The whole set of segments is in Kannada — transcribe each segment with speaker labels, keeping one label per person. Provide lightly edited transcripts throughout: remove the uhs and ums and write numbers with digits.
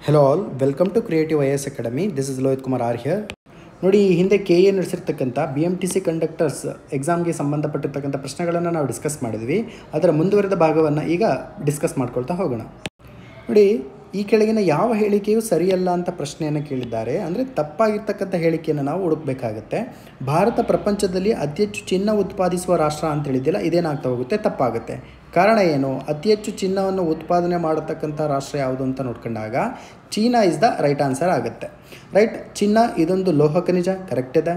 Speaker 1: Hello all, welcome to creative IAS academy. This is Lohith Kumar R here. ನೋಡಿ, ಈ ಹಿಂದೆ KA ನಡೆಸಿರ್ತಕ್ಕಂಥ BMTC ಕಂಡಕ್ಟರ್ಸ್ ಎಕ್ಸಾಮ್ಗೆ ಸಂಬಂಧಪಟ್ಟಿರ್ತಕ್ಕಂಥ ಪ್ರಶ್ನೆಗಳನ್ನು ನಾವು ಡಿಸ್ಕಸ್ ಮಾಡಿದ್ವಿ. ಅದರ ಮುಂದುವರೆದ ಭಾಗವನ್ನು ಈಗ ಡಿಸ್ಕಸ್ ಮಾಡ್ಕೊಳ್ತಾ ಹೋಗೋಣ. ನೋಡಿ, ಈ ಕೆಳಗಿನ ಯಾವ ಹೇಳಿಕೆಯು ಸರಿಯಲ್ಲ ಅಂತ ಪ್ರಶ್ನೆಯನ್ನು ಕೇಳಿದ್ದಾರೆ. ಅಂದರೆ ತಪ್ಪಾಗಿರ್ತಕ್ಕಂಥ ಹೇಳಿಕೆಯನ್ನು ನಾವು ಹುಡುಕಬೇಕಾಗತ್ತೆ. ಭಾರತ ಪ್ರಪಂಚದಲ್ಲಿ ಅತಿ ಹೆಚ್ಚು ಚಿನ್ನ ಉತ್ಪಾದಿಸುವ ರಾಷ್ಟ್ರ ಅಂತ ಹೇಳಿದ್ದಿಲ್ಲ, ಇದೇನಾಗ್ತಾ ಹೋಗುತ್ತೆ, ತಪ್ಪಾಗುತ್ತೆ. ಕಾರಣ ಏನು? ಅತಿ ಹೆಚ್ಚು ಚಿನ್ನವನ್ನು ಉತ್ಪಾದನೆ ಮಾಡತಕ್ಕಂಥ ರಾಷ್ಟ್ರ ಯಾವುದು ಅಂತ ನೋಡ್ಕೊಂಡಾಗ China is the right answer ಆಗುತ್ತೆ. ರೈಟ್, ಚಿನ್ನ ಇದೊಂದು ಲೋಹ ಖನಿಜ, ಕರೆಕ್ಟ್ ಇದೆ.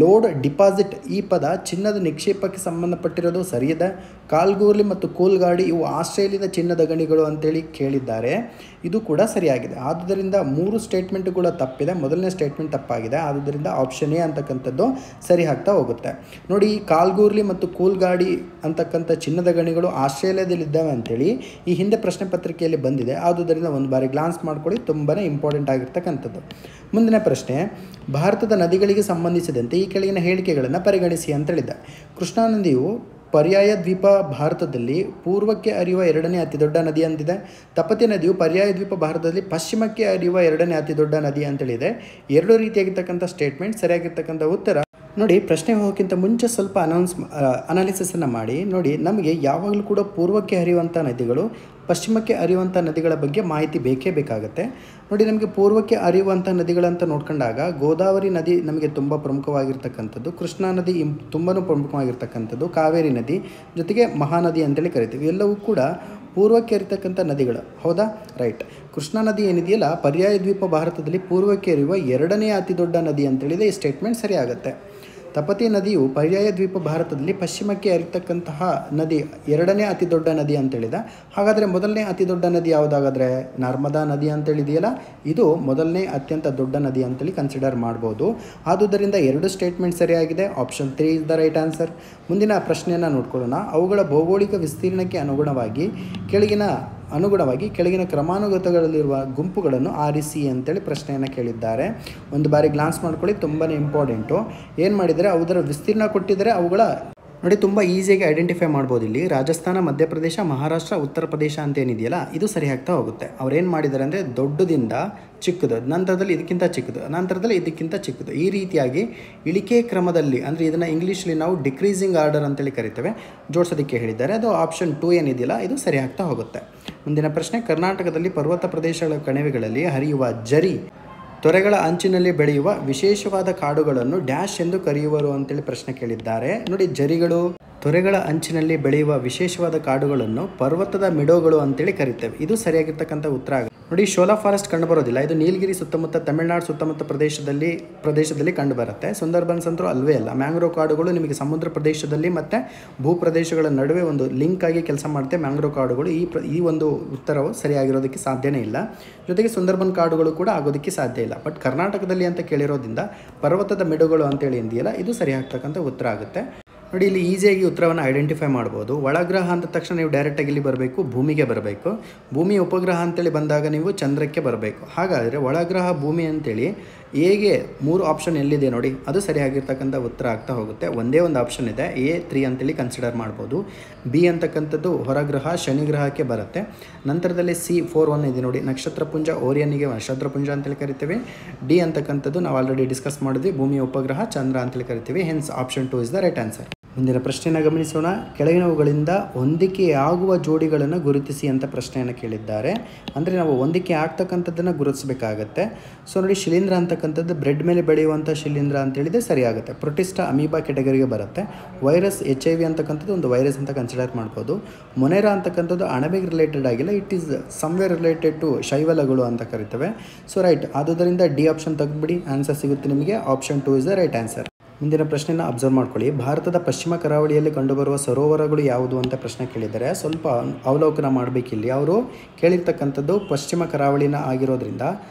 Speaker 1: ಲೋಡ್ ಡಿಪಾಸಿಟ್ ಈ ಪದ ಚಿನ್ನದ ನಿಕ್ಷೇಪಕ್ಕೆ ಸಂಬಂಧಪಟ್ಟಿರೋದು ಸರಿಯಿದೆ. ಕಾಲ್ಗೂರ್ಲಿ ಮತ್ತು ಕೂಲ್ಗಾಡಿ ಇವು ಆಸ್ಟ್ರೇಲಿಯಾದ ಚಿನ್ನದ ಗಣಿಗಳು ಅಂತೇಳಿ ಕೇಳಿದ್ದಾರೆ, ಇದು ಕೂಡ ಸರಿಯಾಗಿದೆ. ಆದುದರಿಂದ 3 ಸ್ಟೇಟ್ಮೆಂಟ್ ಕೂಡ ತಪ್ಪಿದೆ. ಮೊದಲನೇ ಸ್ಟೇಟ್ಮೆಂಟ್ ತಪ್ಪಾಗಿದೆ, ಆದುದರಿಂದ ಆಪ್ಷನ್ ಎ ಅಂತಕ್ಕಂಥದ್ದು ಸರಿ ಆಗ್ತಾ ಹೋಗುತ್ತೆ. ನೋಡಿ, ಕಾಲ್ಗೂರ್ಲಿ ಮತ್ತು ಕೂಲ್ಗಾಡಿ ಅಂತಕ್ಕಂಥ ಚಿನ್ನದ ಗಣಿಗಳು ಆಸ್ಟ್ರೇಲಿಯಾದಲ್ಲಿದ್ದಾವೆ ಅಂತೇಳಿ ಈ ಹಿಂದೆ ಪ್ರಶ್ನೆ ಪತ್ರಿಕೆಯಲ್ಲಿ ಬಂದಿದೆ. ಆದುದರಿಂದ ಒಂದು ಬಾರಿ ಗ್ಲಾನ್ಸ್ ಮಾಡ್ಕೊಳ್ಳಿ, ತುಂಬಾ ಇಂಪಾರ್ಟೆಂಟ್ ಆಗಿರ್ತಕ್ಕಂಥದ್ದು. ಮುಂದಿನ ಪ್ರಶ್ನೆ, ಭಾರತದ ನದಿಗಳಿಗೆ ಸಂಬಂಧಿಸಿದಂತೆ ಈ ಕೆಳಗಿನ ಹೇಳಿಕೆಗಳನ್ನು ಪರಿಗಣಿಸಿ ಅಂತೇಳಿದ್ದ. ಕೃಷ್ಣಾ ನದಿಯು ಪರ್ಯಾಯ ದ್ವೀಪ ಭಾರತದಲ್ಲಿ ಪೂರ್ವಕ್ಕೆ ಹರಿಯುವ 2ನೇ ಅತಿ ದೊಡ್ಡ ನದಿ ಅಂತಿದೆ. ತಪತಿ ನದಿಯು ಪರ್ಯಾಯ ದ್ವೀಪ ಭಾರತದಲ್ಲಿ ಪಶ್ಚಿಮಕ್ಕೆ ಹರಿಯುವ 2ನೇ ಅತಿ ದೊಡ್ಡ ನದಿ ಅಂತೇಳಿದೆ. ಎರಡು ರೀತಿಯಾಗಿರ್ತಕ್ಕಂಥ ಸ್ಟೇಟ್ಮೆಂಟ್. ಸರಿಯಾಗಿರ್ತಕ್ಕಂಥ ಉತ್ತರ ನೋಡಿ, ಪ್ರಶ್ನೆ ಹೋಗೋಕ್ಕಿಂತ ಮುಂಚೆ ಸ್ವಲ್ಪ ಅನಾಲಿಸಿಸನ್ನು ಮಾಡಿ. ನೋಡಿ, ನಮಗೆ ಯಾವಾಗಲೂ ಕೂಡ ಪೂರ್ವಕ್ಕೆ ಹರಿಯುವಂಥ ನದಿಗಳು, ಪಶ್ಚಿಮಕ್ಕೆ ಹರಿಯುವಂಥ ನದಿಗಳ ಬಗ್ಗೆ ಮಾಹಿತಿ ಬೇಕೇ ಬೇಕಾಗುತ್ತೆ. ನೋಡಿ, ನಮಗೆ ಪೂರ್ವಕ್ಕೆ ಹರಿಯುವಂಥ ನದಿಗಳಂತ ನೋಡ್ಕೊಂಡಾಗ ಗೋದಾವರಿ ನದಿ ನಮಗೆ ತುಂಬ ಪ್ರಮುಖವಾಗಿರ್ತಕ್ಕಂಥದ್ದು, ಕೃಷ್ಣಾ ನದಿ ತುಂಬಾ ಪ್ರಮುಖವಾಗಿರ್ತಕ್ಕಂಥದ್ದು, ಕಾವೇರಿ ನದಿ ಜೊತೆಗೆ ಮಹಾನದಿ ಅಂತೇಳಿ ಕರಿತೀವಿ. ಎಲ್ಲವೂ ಕೂಡ ಪೂರ್ವಕ್ಕೆ ಹರಿತಕ್ಕಂಥ ನದಿಗಳು, ಹೌದಾ? ರೈಟ್. ಕೃಷ್ಣಾ ನದಿ ಏನಿದೆಯಲ್ಲ, ಪರ್ಯಾಯ ದ್ವೀಪ ಭಾರತದಲ್ಲಿ ಪೂರ್ವಕ್ಕೆ ಹರಿಯುವ 2ನೇ ಅತಿ ದೊಡ್ಡ ನದಿ ಅಂತೇಳಿದೆ. ಈ ಸ್ಟೇಟ್ಮೆಂಟ್ ಸರಿಯಾಗುತ್ತೆ. ತಪತಿ ನದಿಯು ಪರ್ಯಾಯ ದ್ವೀಪ ಭಾರತದಲ್ಲಿ ಪಶ್ಚಿಮಕ್ಕೆ ಹರಿತಕ್ಕಂತಹ ನದಿ 2ನೇ ಅತಿ ದೊಡ್ಡ ನದಿ ಅಂತೇಳಿದ. ಹಾಗಾದರೆ ಮೊದಲನೇ ಅತಿ ದೊಡ್ಡ ನದಿ ಯಾವುದಾಗಾದರೆ ನರ್ಮದಾ ನದಿ ಅಂತೇಳಿದೆಯಲ್ಲ, ಇದು ಮೊದಲನೇ ಅತ್ಯಂತ ದೊಡ್ಡ ನದಿ ಅಂತೇಳಿ ಕನ್ಸಿಡರ್ ಮಾಡ್ಬೋದು. ಆದುದರಿಂದ 2 ಸ್ಟೇಟ್ಮೆಂಟ್ ಸರಿಯಾಗಿದೆ. Option 3 is the right answer. ಮುಂದಿನ ಪ್ರಶ್ನೆಯನ್ನು ನೋಡ್ಕೊಳ್ಳೋಣ. ಅವುಗಳ ಭೌಗೋಳಿಕ ವಿಸ್ತೀರ್ಣಕ್ಕೆ ಅನುಗುಣವಾಗಿ ಕೆಳಗಿನ ಕ್ರಮಾನುಗತಗಳಲ್ಲಿರುವ ಗುಂಪುಗಳನ್ನು ಆರಿಸಿ ಅಂತೇಳಿ ಪ್ರಶ್ನೆಯನ್ನು ಕೇಳಿದ್ದಾರೆ. ಒಂದು ಬಾರಿ ಗ್ಲಾನ್ಸ್ ಮಾಡ್ಕೊಳ್ಳಿ, ತುಂಬಾ ಇಂಪಾರ್ಟೆಂಟು. ಏನು ಮಾಡಿದರೆ, ಅದರ ವಿಸ್ತೀರ್ಣ ಕೊಟ್ಟಿದ್ದಾರೆ, ಅವುಗಳ ನೋಡಿ ತುಂಬ ಈಸಿಯಾಗಿ ಐಡೆಂಟಿಫೈ ಮಾಡ್ಬೋದು. ಇಲ್ಲಿ ರಾಜಸ್ಥಾನ, ಮಧ್ಯಪ್ರದೇಶ, ಮಹಾರಾಷ್ಟ್ರ, ಉತ್ತರ ಪ್ರದೇಶ ಅಂತ ಏನಿದೆಯಲ್ಲ, ಇದು ಸರಿ ಆಗ್ತಾ ಹೋಗುತ್ತೆ. ಅವ್ರೇನು ಮಾಡಿದ್ದಾರೆ ಅಂದರೆ, ದೊಡ್ಡದಿಂದ ಚಿಕ್ಕದು, ನಂತರದಲ್ಲಿ ಇದಕ್ಕಿಂತ ಚಿಕ್ಕದು, ನಂತರದಲ್ಲಿ ಇದಕ್ಕಿಂತ ಚಿಕ್ಕದು, ಈ ರೀತಿಯಾಗಿ ಇಳಿಕೆ ಕ್ರಮದಲ್ಲಿ, ಅಂದರೆ ಇದನ್ನು ಇಂಗ್ಲೀಷಲ್ಲಿ ನಾವು ಡಿಕ್ರೀಸಿಂಗ್ ಆರ್ಡರ್ ಅಂತೇಳಿ ಕರಿತೇವೆ, ಜೋಡಿಸೋದಕ್ಕೆ ಹೇಳಿದ್ದಾರೆ. ಅದು ಆಪ್ಷನ್ 2 ಏನಿದೆಯಲ್ಲ, ಇದು ಸರಿ ಆಗ್ತಾ ಹೋಗುತ್ತೆ. ಮುಂದಿನ ಪ್ರಶ್ನೆ, ಕರ್ನಾಟಕದಲ್ಲಿ ಪರ್ವತ ಪ್ರದೇಶಗಳ ಕಣಿವೆಗಳಲ್ಲಿ ಹರಿಯುವ ಜರಿ ತೊರೆಗಳ ಅಂಚಿನಲ್ಲಿ ಬೆಳೆಯುವ ವಿಶೇಷವಾದ ಕಾಡುಗಳನ್ನು ಡ್ಯಾಶ್ ಎಂದು ಕರೆಯುವರು ಅಂತೇಳಿ ಪ್ರಶ್ನೆ ಕೇಳಿದ್ದಾರೆ. ನೋಡಿ, ಜರಿಗಳು ತೊರೆಗಳ ಅಂಚಿನಲ್ಲಿ ಬೆಳೆಯುವ ವಿಶೇಷವಾದ ಕಾಡುಗಳನ್ನು ಪರ್ವತದ ಮಿಡೋಗಳು ಅಂತೇಳಿ ಕರಿತೇವೆ. ಇದು ಸರಿಯಾಗಿರ್ತಕ್ಕಂಥ ಉತ್ತರ ಆಗುತ್ತೆ. ನೋಡಿ, ಶೋಲಾ ಫಾರೆಸ್ಟ್ ಕಂಡು ಬರೋದಿಲ್ಲ. ಇದು ನೀಲಗಿರಿ ಸುತ್ತಮುತ್ತ, ತಮಿಳುನಾಡು ಸುತ್ತಮುತ್ತ ಪ್ರದೇಶದಲ್ಲಿ ಕಂಡು ಬರುತ್ತೆ. ಸುಂದರ್ಬನ್ಸ್ ಅಂತೂ ಅಲ್ವೇ ಅಲ್ಲ. ಮ್ಯಾಂಗ್ರೋವ್ ಕಾಡುಗಳು ನಿಮಗೆ ಸಮುದ್ರ ಪ್ರದೇಶದಲ್ಲಿ ಮತ್ತು ಭೂ ಪ್ರದೇಶಗಳ ನಡುವೆ ಒಂದು ಲಿಂಕ್ ಆಗಿ ಕೆಲಸ ಮಾಡುತ್ತೆ ಮ್ಯಾಂಗ್ರೋವ್ ಕಾಡುಗಳು. ಈ ಒಂದು ಉತ್ತರವು ಸರಿಯಾಗಿರೋದಕ್ಕೆ ಸಾಧ್ಯನೇ ಇಲ್ಲ. ಜೊತೆಗೆ ಸುಂದರ್ಬನ್ ಕಾಡುಗಳು ಕೂಡ ಆಗೋದಕ್ಕೆ ಸಾಧ್ಯ ಇಲ್ಲ. ಬಟ್ ಕರ್ನಾಟಕದಲ್ಲಿ ಅಂತ ಕೇಳಿರೋದ್ರಿಂದ ಪರ್ವತದ ಮಿಡುಗಳು ಅಂತೇಳಿ ಇದೆಯಲ್ಲ, ಇದು ಸರಿಯಾಗ್ತಕ್ಕಂಥ ಉತ್ತರ ಆಗುತ್ತೆ. ನೋಡಿ, ಇಲ್ಲಿ ಈಸಿಯಾಗಿ ಉತ್ತರವನ್ನು ಐಡೆಂಟಿಫೈ ಮಾಡ್ಬೋದು. ಒಳಗ್ರಹ ಅಂದ ತಕ್ಷಣ ನೀವು ಡೈರೆಕ್ಟಾಗಿ ಇಲ್ಲಿ ಬರಬೇಕು, ಭೂಮಿಗೆ ಬರಬೇಕು. ಭೂಮಿ ಉಪಗ್ರಹ ಅಂತೇಳಿ ಬಂದಾಗ ನೀವು ಚಂದ್ರಕ್ಕೆ ಬರಬೇಕು. ಹಾಗಾದರೆ ಒಳಗ್ರಹ ಭೂಮಿ ಅಂತೇಳಿ ಹೇಗೆ 3 ಆಪ್ಷನ್ ಎಲ್ಲಿದೆ ನೋಡಿ, ಅದು ಸರಿಯಾಗಿರ್ತಕ್ಕಂಥ ಉತ್ತರ ಆಗ್ತಾ ಹೋಗುತ್ತೆ. ಒಂದೇ ಒಂದು ಆಪ್ಷನ್ ಇದೆ, A3 ಅಂತೇಳಿ ಕನ್ಸಿಡರ್ ಮಾಡ್ಬೋದು. B ಅಂತಕ್ಕಂಥದ್ದು ಹೊರಗ್ರಹ ಶನಿ ಗ್ರಹಕ್ಕೆ ಬರುತ್ತೆ. ನಂತರದಲ್ಲಿ C41 ಇದೆ ನೋಡಿ, ನಕ್ಷತ್ರಪುಂಜ, ಓರಿಯನ್ನಿಗೆ ನಕ್ಷತ್ರಪುಂಜ ಅಂತೇಳಿ ಕರಿತೀವಿ. D ಅಂತಕ್ಕಂಥದ್ದು ನಾವು ಆಲ್ರೆಡಿ ಡಿಸ್ಕಸ್ ಮಾಡಿದ್ವಿ, ಭೂಮಿಯ ಉಪಗ್ರಹ ಚಂದ್ರ ಅಂತೇಳಿ ಕರಿತೀವಿ. Hence option 2 is the right answer. ಮುಂದಿನ ಪ್ರಶ್ನೆಯನ್ನು ಗಮನಿಸೋಣ. ಕೆಳಗಿನವುಗಳಿಂದ ಹೊಂದಿಕೆಯಾಗುವ ಜೋಡಿಗಳನ್ನು ಗುರುತಿಸಿ ಅಂತ ಪ್ರಶ್ನೆಯನ್ನು ಕೇಳಿದ್ದಾರೆ. ಅಂದರೆ ನಾವು ಹೊಂದಿಕೆ ಆಗ್ತಕ್ಕಂಥದ್ದನ್ನು ಗುರುತಿಸಬೇಕಾಗತ್ತೆ. ಸೊ ನೋಡಿ, ಶಿಲೀಂಧ್ರ ಅಂತಕ್ಕಂಥದ್ದು ಬ್ರೆಡ್ ಮೇಲೆ ಬೆಳೆಯುವಂಥ ಶಿಲೀಂಧ್ರ ಅಂತೇಳಿದೆ, ಸರಿಯಾಗುತ್ತೆ. ಪ್ರೊಟಿಸ್ಟಾ ಅಮೀಬಾ ಕೆಟಗರಿಗೆ ಬರುತ್ತೆ. ವೈರಸ್ HIV ಅಂತಕ್ಕಂಥದ್ದು ಒಂದು ವೈರಸ್ ಅಂತ ಕನ್ಸಿಡರ್ ಮಾಡ್ಬೋದು. ಮೊನೆರಾ ಅಂತಕ್ಕಂಥದ್ದು ಅಣಬೆಗೆ ರಿಲೇಟೆಡ್ ಆಗಿಲ್ಲ, it is somewhere related to ಶೈವಲಗಳು ಅಂತ ಕರಿತೇವೆ. ಸೊ ರೈಟ್, ಆದುದರಿಂದ D ಆಪ್ಷನ್ ತೆಗೆದುಬಿಡಿ, ಆನ್ಸರ್ ಸಿಗುತ್ತೆ ನಿಮಗೆ. Option 2 is the right answer. ಮುಂದಿನ ಪ್ರಶ್ನೆನ ಅಬ್ಸರ್ವ್ ಮಾಡ್ಕೊಳ್ಳಿ. ಭಾರತದ ಪಶ್ಚಿಮ ಕರಾವಳಿಯಲ್ಲಿ ಕಂಡುಬರುವ ಸರೋವರಗಳು ಯಾವುದು ಅಂತ ಪ್ರಶ್ನೆ ಕೇಳಿದ್ದಾರೆ. ಸ್ವಲ್ಪ ಅವಲೋಕನ ಮಾಡಬೇಕಿಲ್ಲಿ. ಅವರು ಕೇಳಿರ್ತಕ್ಕಂಥದ್ದು ಪಶ್ಚಿಮ ಕರಾವಳಿನ ಆಗಿರೋದ್ರಿಂದ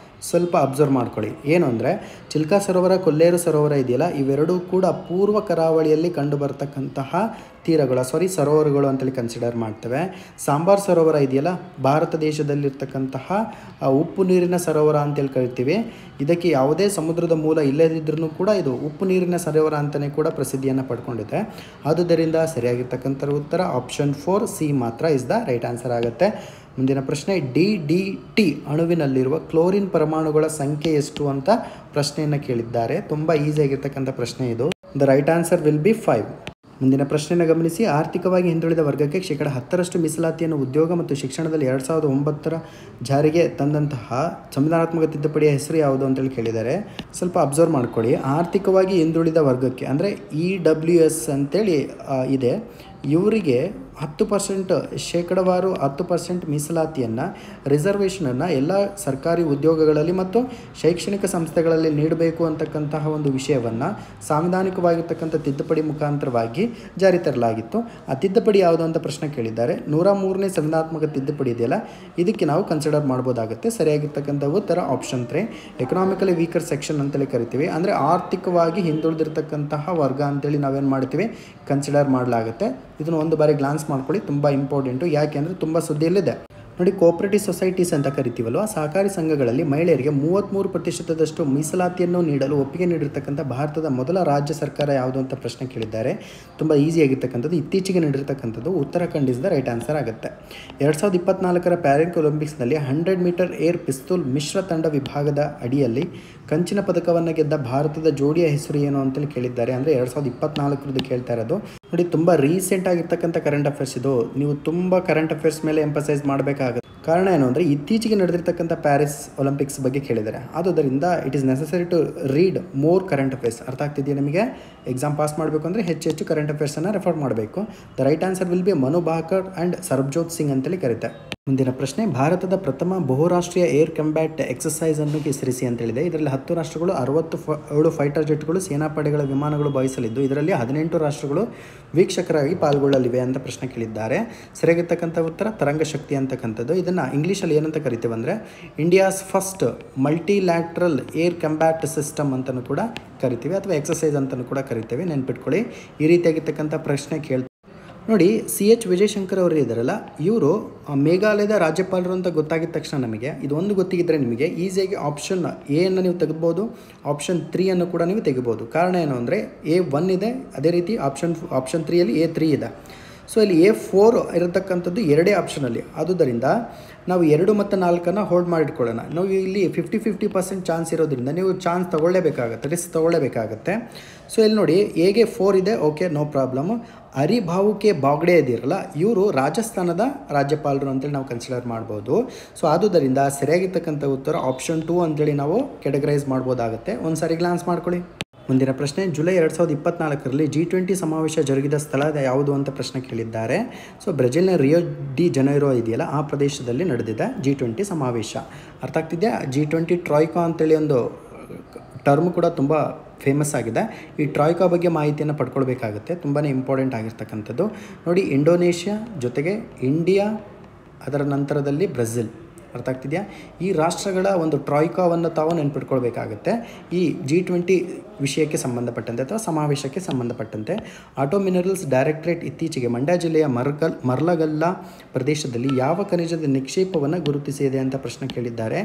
Speaker 1: ಸ್ವಲ್ಪ ಅಬ್ಸರ್ವ್ ಮಾಡ್ಕೊಳ್ಳಿ. ಏನು ಅಂದರೆ, ಚಿಲ್ಕಾ ಸರೋವರ, ಕೊಲ್ಲೇರು ಸರೋವರ ಇದೆಯಲ್ಲ, ಇವೆರಡೂ ಕೂಡ ಪೂರ್ವ ಕರಾವಳಿಯಲ್ಲಿ ಕಂಡು ಬರ್ತಕ್ಕಂತಹ ಸರೋವರಗಳು ಅಂತೇಳಿ ಕನ್ಸಿಡರ್ ಮಾಡ್ತೇವೆ. ಸಾಂಬಾರ್ ಸರೋವರ ಇದೆಯಲ್ಲ, ಭಾರತ ದೇಶದಲ್ಲಿರ್ತಕ್ಕಂತಹ ಉಪ್ಪು ನೀರಿನ ಸರೋವರ ಅಂತೇಳಿ ಕರಿತೀವಿ. ಇದಕ್ಕೆ ಯಾವುದೇ ಸಮುದ್ರದ ಮೂಲ ಇಲ್ಲದಿದ್ರೂ ಕೂಡ ಇದು ಉಪ್ಪು ನೀರಿನ ಸರೋವರ ಅಂತಲೇ ಕೂಡ ಪ್ರಸಿದ್ಧಿಯನ್ನು ಪಡ್ಕೊಂಡಿದೆ. ಆದುದರಿಂದ ಸರಿಯಾಗಿರ್ತಕ್ಕಂಥ ಉತ್ತರ ಆಪ್ಷನ್ 4 C ಮಾತ್ರ ಇಸ್ ದ ರೈಟ್ ಆನ್ಸರ್ ಆಗುತ್ತೆ. ಮುಂದಿನ ಪ್ರಶ್ನೆ DDT ಅಣುವಿನಲ್ಲಿರುವ ಕ್ಲೋರಿನ್ ಪರಮಾಣುಗಳ ಸಂಖ್ಯೆ ಎಷ್ಟು ಅಂತ ಪ್ರಶ್ನೆಯನ್ನು ಕೇಳಿದ್ದಾರೆ. ತುಂಬ ಈಸಿಯಾಗಿರ್ತಕ್ಕಂಥ ಪ್ರಶ್ನೆ ಇದು. The right answer will B 5. ಮುಂದಿನ ಪ್ರಶ್ನೆಯನ್ನು ಗಮನಿಸಿ. ಆರ್ಥಿಕವಾಗಿ ಹಿಂದುಳಿದ ವರ್ಗಕ್ಕೆ 10% ಮೀಸಲಾತಿಯನ್ನು ಉದ್ಯೋಗ ಮತ್ತು ಶಿಕ್ಷಣದಲ್ಲಿ 2009 ಜಾರಿಗೆ ತಂದಂತಹ ಸಂವಿಧಾನಾತ್ಮಕ ತಿದ್ದುಪಡಿಯ ಹೆಸರು ಯಾವುದು ಅಂತೇಳಿ ಕೇಳಿದ್ದಾರೆ. ಸ್ವಲ್ಪ ಅಬ್ಸರ್ವ್ ಮಾಡ್ಕೊಳ್ಳಿ. ಆರ್ಥಿಕವಾಗಿ ಹಿಂದುಳಿದ ವರ್ಗಕ್ಕೆ ಅಂದರೆ EWS ಅಂತೇಳಿ ಇದೆ. ಇವರಿಗೆ 10% ಶೇಕಡವಾರು 10% ಮೀಸಲಾತಿಯನ್ನು ರಿಸರ್ವೇಷನನ್ನು ಎಲ್ಲ ಸರ್ಕಾರಿ ಉದ್ಯೋಗಗಳಲ್ಲಿ ಮತ್ತು ಶೈಕ್ಷಣಿಕ ಸಂಸ್ಥೆಗಳಲ್ಲಿ ನೀಡಬೇಕು ಅಂತಕ್ಕಂತಹ ಒಂದು ವಿಷಯವನ್ನು ಸಾಂವಿಧಾನಿಕವಾಗಿರ್ತಕ್ಕಂಥ ತಿದ್ದುಪಡಿ ಮುಖಾಂತರವಾಗಿ ಜಾರಿ ತರಲಾಗಿತ್ತು. ಆ ತಿದ್ದುಪಡಿ ಯಾವುದು ಅಂತ ಪ್ರಶ್ನೆ ಕೇಳಿದ್ದಾರೆ. 103ನೇ ಸಂವಿಧಾನಾತ್ಮಕ ತಿದ್ದುಪಡಿ ಇದೆಯಲ್ಲ, ಇದಕ್ಕೆ ನಾವು ಕನ್ಸಿಡರ್ ಮಾಡ್ಬೋದಾಗುತ್ತೆ. ಸರಿಯಾಗಿರ್ತಕ್ಕಂಥ ಉತ್ತರ ಆಪ್ಷನ್ 3, ಎಕನಾಮಿಕಲಿ ವೀಕರ್ ಸೆಕ್ಷನ್ ಅಂತೇಳಿ ಕರಿತೀವಿ. ಅಂದರೆ ಆರ್ಥಿಕವಾಗಿ ಹಿಂದುಳಿದಿರ್ತಕ್ಕಂತಹ ವರ್ಗ ಅಂತೇಳಿ ನಾವೇನು ಮಾಡ್ತೀವಿ, ಕನ್ಸಿಡರ್ ಮಾಡಲಾಗುತ್ತೆ. ಇದನ್ನು ಒಂದು ಬಾರಿ ಗ್ಲಾನ್ಸ್ ಮಾಡ್ಕೊಳ್ಳಿ, ತುಂಬ ಇಂಪಾರ್ಟೆಂಟು. ಯಾಕೆ ಅಂದರೆ ತುಂಬ ಸುದ್ದಿಯಲ್ಲಿದೆ ನೋಡಿ. ಕೋಆಪರೇಟಿವ್ ಸೊಸೈಟೀಸ್ ಅಂತ ಕರಿತೀವಲ್ವ, ಸಹಕಾರಿ ಸಂಘಗಳಲ್ಲಿ ಮಹಿಳೆಯರಿಗೆ 33% ಮೀಸಲಾತಿಯನ್ನು ನೀಡಲು ಒಪ್ಪಿಗೆ ನೀಡಿರ್ತಕ್ಕಂಥ ಭಾರತದ ಮೊದಲ ರಾಜ್ಯ ಸರ್ಕಾರ ಯಾವುದು ಅಂತ ಪ್ರಶ್ನೆ ಕೇಳಿದ್ದಾರೆ. ತುಂಬ ಈಸಿಯಾಗಿರ್ತಕ್ಕಂಥದ್ದು, ಇತ್ತೀಚೆಗೆ ನೀಡಿರ್ತಕ್ಕಂಥದ್ದು Uttarakhand is the right answer ಆಗುತ್ತೆ. 2024 ಪ್ಯಾರಿಸ್ ಒಲಿಂಪಿಕ್ಸ್ನಲ್ಲಿ 100 ಮೀಟರ್ ಏರ್ ಪಿಸ್ತೂಲ್ ಮಿಶ್ರ ತಂಡ ವಿಭಾಗದ ಅಡಿಯಲ್ಲಿ ಕಂಚಿನ ಪದಕವನ್ನು ಗೆದ್ದ ಭಾರತದ ಜೋಡಿಯ ಹೆಸರು ಏನು ಅಂತೇಳಿ ಕೇಳಿದ್ದಾರೆ. ಅಂದರೆ 2024 ಕೇಳ್ತಾ ಇರೋದು ನೋಡಿ. ತುಂಬ ರೀಸೆಂಟ್ ಆಗಿರ್ತಕ್ಕಂಥ ಕರೆಂಟ್ ಅಫೇರ್ಸ್ ಇದು. ನೀವು ತುಂಬ ಕರೆಂಟ್ ಅಫೇರ್ಸ್ ಮೇಲೆ ಎಂಫಸೈಸ್ ಮಾಡಬೇಕಾಗುತ್ತೆ. ಕಾರಣ ಏನು ಅಂದರೆ ಇತ್ತೀಚೆಗೆ ನಡೆದಿರ್ತಕ್ಕಂಥ ಪ್ಯಾರಿಸ್ ಒಲಿಂಪಿಕ್ಸ್ ಬಗ್ಗೆ ಕೇಳಿದ್ದಾರೆ. ಆದುದರಿಂದ it is necessary to read more current affairs. ಅರ್ಥ ಆಗ್ತಿದೆಯಾ ನಿಮಗೆ? ಎಕ್ಸಾಮ್ ಪಾಸ್ ಮಾಡಬೇಕು ಅಂದರೆ ಹೆಚ್ಚು ಕರೆಂಟ್ ಅಫೇರ್ಸನ್ನು ರೆಫರ್ ಮಾಡಬೇಕು. The right answer will be Manu Bhaker and Sarabjot Singh ಅಂತೇಳಿ ಕರೀತಾರೆ. ಮುಂದಿನ ಪ್ರಶ್ನೆ. ಭಾರತದ ಪ್ರಥಮ ಬಹುರಾಷ್ಟ್ರೀಯ ಏರ್ ಕಂಬ್ಯಾಟ್ ಎಕ್ಸಸೈಸ್ ಅನ್ನು ಹೆಸರಿಸಿ ಅಂತೇಳಿದೆ. ಇದರಲ್ಲಿ 10 ರಾಷ್ಟ್ರಗಳು 67 ಫೈಟರ್ ಜೆಟ್ಗಳು ಸೇನಾಪಡೆಗಳ ವಿಮಾನಗಳು ಭಾವಿಸಲಿದ್ದು, ಇದರಲ್ಲಿ 18 ರಾಷ್ಟ್ರಗಳು ವೀಕ್ಷಕರಾಗಿ ಪಾಲ್ಗೊಳ್ಳಲಿವೆ ಅಂತ ಪ್ರಶ್ನೆ ಕೇಳಿದ್ದಾರೆ. ಸರಿಯಾಗಿರ್ತಕ್ಕಂಥ ಉತ್ತರ ತರಂಗ ಶಕ್ತಿ ಅಂತಕ್ಕಂಥದ್ದು. ಇದನ್ನು ಇಂಗ್ಲೀಷಲ್ಲಿ ಏನಂತ ಕರಿತೀವಿ ಅಂದರೆ India's first multilateral air combat system ಅಂತಲೂ ಕೂಡ ಕರಿತೀವಿ, ಅಥವಾ ಎಕ್ಸಸೈಸ್ ಅಂತಲೂ ಕೂಡ ಕರಿತೀವಿ. ನೆನ್ಪಿಟ್ಕೊಳ್ಳಿ. ಈ ರೀತಿಯಾಗಿರ್ತಕ್ಕಂಥ ಪ್ರಶ್ನೆ ಕೇಳ್ತೀವಿ ನೋಡಿ. CH ವಿಜಯಶಂಕರ್ ಅವರು ಇದ್ದಾರಲ್ಲ, ಇವರು ಮೇಘಾಲಯದ ರಾಜ್ಯಪಾಲರು ಅಂತ ಗೊತ್ತಾಗಿದ ತಕ್ಷಣ ನಮಗೆ ಇದೊಂದು ಗೊತ್ತಿದ್ದರೆ ನಿಮಗೆ ಈಸಿಯಾಗಿ ಆಪ್ಷನ್ ಎನ್ನು ನೀವು ತೆಗೆದುಬೋದು, ಆಪ್ಷನ್ 3 ಕೂಡ ನೀವು ತೆಗಿಬೋದು. ಕಾರಣ ಏನು ಅಂದರೆ A1 ಇದೆ, ಅದೇ ರೀತಿ ಆಪ್ಷನ್ 3ಯಲ್ಲಿ A3 ಇದೆ. ಸೊ ಇಲ್ಲಿ A4 ಇರತಕ್ಕಂಥದ್ದು ಎರಡೇ ಆಪ್ಷನಲ್ಲಿ. ಆದುದರಿಂದ ನಾವು 2 ಮತ್ತು 4 ಹೋಲ್ಡ್ ಮಾಡಿಟ್ಕೊಳ್ಳೋಣ. ನಾವು ಇಲ್ಲಿ 50% ಚಾನ್ಸ್ ಇರೋದ್ರಿಂದ ನೀವು ಚಾನ್ಸ್ ತೊಗೊಳ್ಳೇಬೇಕಾಗತ್ತೆ, ರಿಸ್ಕ್ ತೊಗೊಳ್ಳೇಬೇಕಾಗತ್ತೆ. ಸೊ ಇಲ್ಲಿ ನೋಡಿ ಎಗೆ 4 ಇದೆ, ಓಕೆ, ನೋ ಪ್ರಾಬ್ಲಮ್. ಹರಿಭಾವುಕೆ ಬಾಗ್ಡೆ ಇದಿರಲ್ಲ, ಇವರು ರಾಜಸ್ಥಾನದ ರಾಜ್ಯಪಾಲರು ಅಂತೇಳಿ ನಾವು ಕನ್ಸಿಡರ್ ಮಾಡ್ಬೋದು. ಸೊ ಆದುದರಿಂದ ಸರಿಯಾಗಿರ್ತಕ್ಕಂಥ ಉತ್ತರ ಆಪ್ಷನ್ 2 ಅಂತೇಳಿ ನಾವು ಕೆಟಗರೈಸ್ ಮಾಡ್ಬೋದಾಗುತ್ತೆ. ಒಂದು ಸಾರಿ ಗ್ಲಾನ್ಸ್ ಮಾಡ್ಕೊಳ್ಳಿ. ಮುಂದಿನ ಪ್ರಶ್ನೆ. ಜುಲೈ 2024 G20 ಸಮಾವೇಶ ಜರುಗಿದ ಸ್ಥಳ ಯಾವುದು ಅಂತ ಪ್ರಶ್ನೆ ಕೇಳಿದ್ದಾರೆ. ಸೊ ಬ್ರೆಜಿಲ್ನ ರಿಯೋ ಡಿ ಜನೈರೋ ಇದೆಯಲ್ಲ, ಆ ಪ್ರದೇಶದಲ್ಲಿ ನಡೆದಿದೆ G20 ಸಮಾವೇಶ. ಅರ್ಥ ಆಗ್ತಿದೆಯಾ? G20 ಟ್ರಾಯ್ಕಾ ಅಂತೇಳಿ ಒಂದು ಟರ್ಮ್ ಕೂಡ ತುಂಬ ಫೇಮಸ್ ಆಗಿದೆ. ಈ ಟ್ರಾಯ್ಕಾ ಬಗ್ಗೆ ಮಾಹಿತಿಯನ್ನು ಪಡ್ಕೊಳ್ಬೇಕಾಗುತ್ತೆ, ತುಂಬಾ ಇಂಪಾರ್ಟೆಂಟ್ ಆಗಿರ್ತಕ್ಕಂಥದ್ದು. ನೋಡಿ, ಇಂಡೋನೇಷ್ಯಾ ಜೊತೆಗೆ ಇಂಡಿಯಾ, ಅದರ ನಂತರದಲ್ಲಿ ಬ್ರೆಜಿಲ್. ಅರ್ಥ ಆಗ್ತಿದೆಯಾ? ಈ ರಾಷ್ಟ್ರಗಳ ಒಂದು ಟ್ರಾಯ್ಕಾವನ್ನು ತಾವು ನೆನ್ಪಿಟ್ಕೊಳ್ಬೇಕಾಗುತ್ತೆ ಈ G20 ವಿಷಯಕ್ಕೆ ಸಂಬಂಧಪಟ್ಟಂತೆ ಅಥವಾ ಸಮಾವೇಶಕ್ಕೆ ಸಂಬಂಧಪಟ್ಟಂತೆ. ಆಟೋ ಮಿನರಲ್ಸ್ ಡೈರೆಕ್ಟರೇಟ್ ಇತ್ತೀಚೆಗೆ ಮಂಡ್ಯ ಜಿಲ್ಲೆಯ ಮರ್ಲಗಲ್ಲ ಪ್ರದೇಶದಲ್ಲಿ ಯಾವ ಖನಿಜದ ನಿಕ್ಷೇಪವನ್ನು ಗುರುತಿಸಿದೆ ಅಂತ ಪ್ರಶ್ನೆ ಕೇಳಿದ್ದಾರೆ.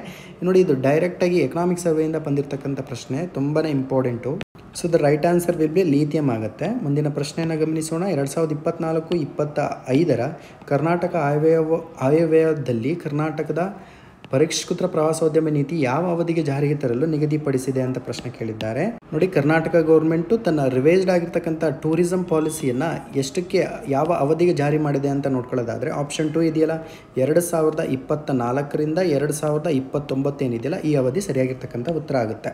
Speaker 1: ನೋಡಿ, ಇದು ಡೈರೆಕ್ಟಾಗಿ ಎಕನಾಮಿಕ್ ಸರ್ವೆಯಿಂದ ಬಂದಿರತಕ್ಕಂಥ ಪ್ರಶ್ನೆ, ತುಂಬಾ important. So the right answer will B lithium ಆಗುತ್ತೆ. ಮುಂದಿನ ಪ್ರಶ್ನೆಯನ್ನು ಗಮನಿಸೋಣ. 2024-25 ಕರ್ನಾಟಕ ಆಯವ್ಯಯದಲ್ಲಿ ಕರ್ನಾಟಕದ ಪರಿಷ್ಕೃತ ಪ್ರವಾಸೋದ್ಯಮ ನೀತಿ ಯಾವ ಅವಧಿಗೆ ಜಾರಿಗೆ ತರಲು ನಿಗದಿಪಡಿಸಿದೆ ಅಂತ ಪ್ರಶ್ನೆ ಕೇಳಿದ್ದಾರೆ. ನೋಡಿ, ಕರ್ನಾಟಕ ಗೌರ್ಮೆಂಟು ತನ್ನ ರಿವೈಸ್ಡ್ ಆಗಿರ್ತಕ್ಕಂಥ ಟೂರಿಸಂ ಪಾಲಿಸಿಯನ್ನು ಎಷ್ಟಕ್ಕೆ ಯಾವ ಅವಧಿಗೆ ಜಾರಿ ಮಾಡಿದೆ ಅಂತ ನೋಡ್ಕೊಳ್ಳೋದಾದರೆ ಆಪ್ಷನ್ 2 ಇದೆಯಲ್ಲ, 2024ರಿಂದ 2029 ಏನಿದೆಯಲ್ಲ, ಈ ಅವಧಿ ಸರಿಯಾಗಿರ್ತಕ್ಕಂಥ ಉತ್ತರ ಆಗುತ್ತೆ.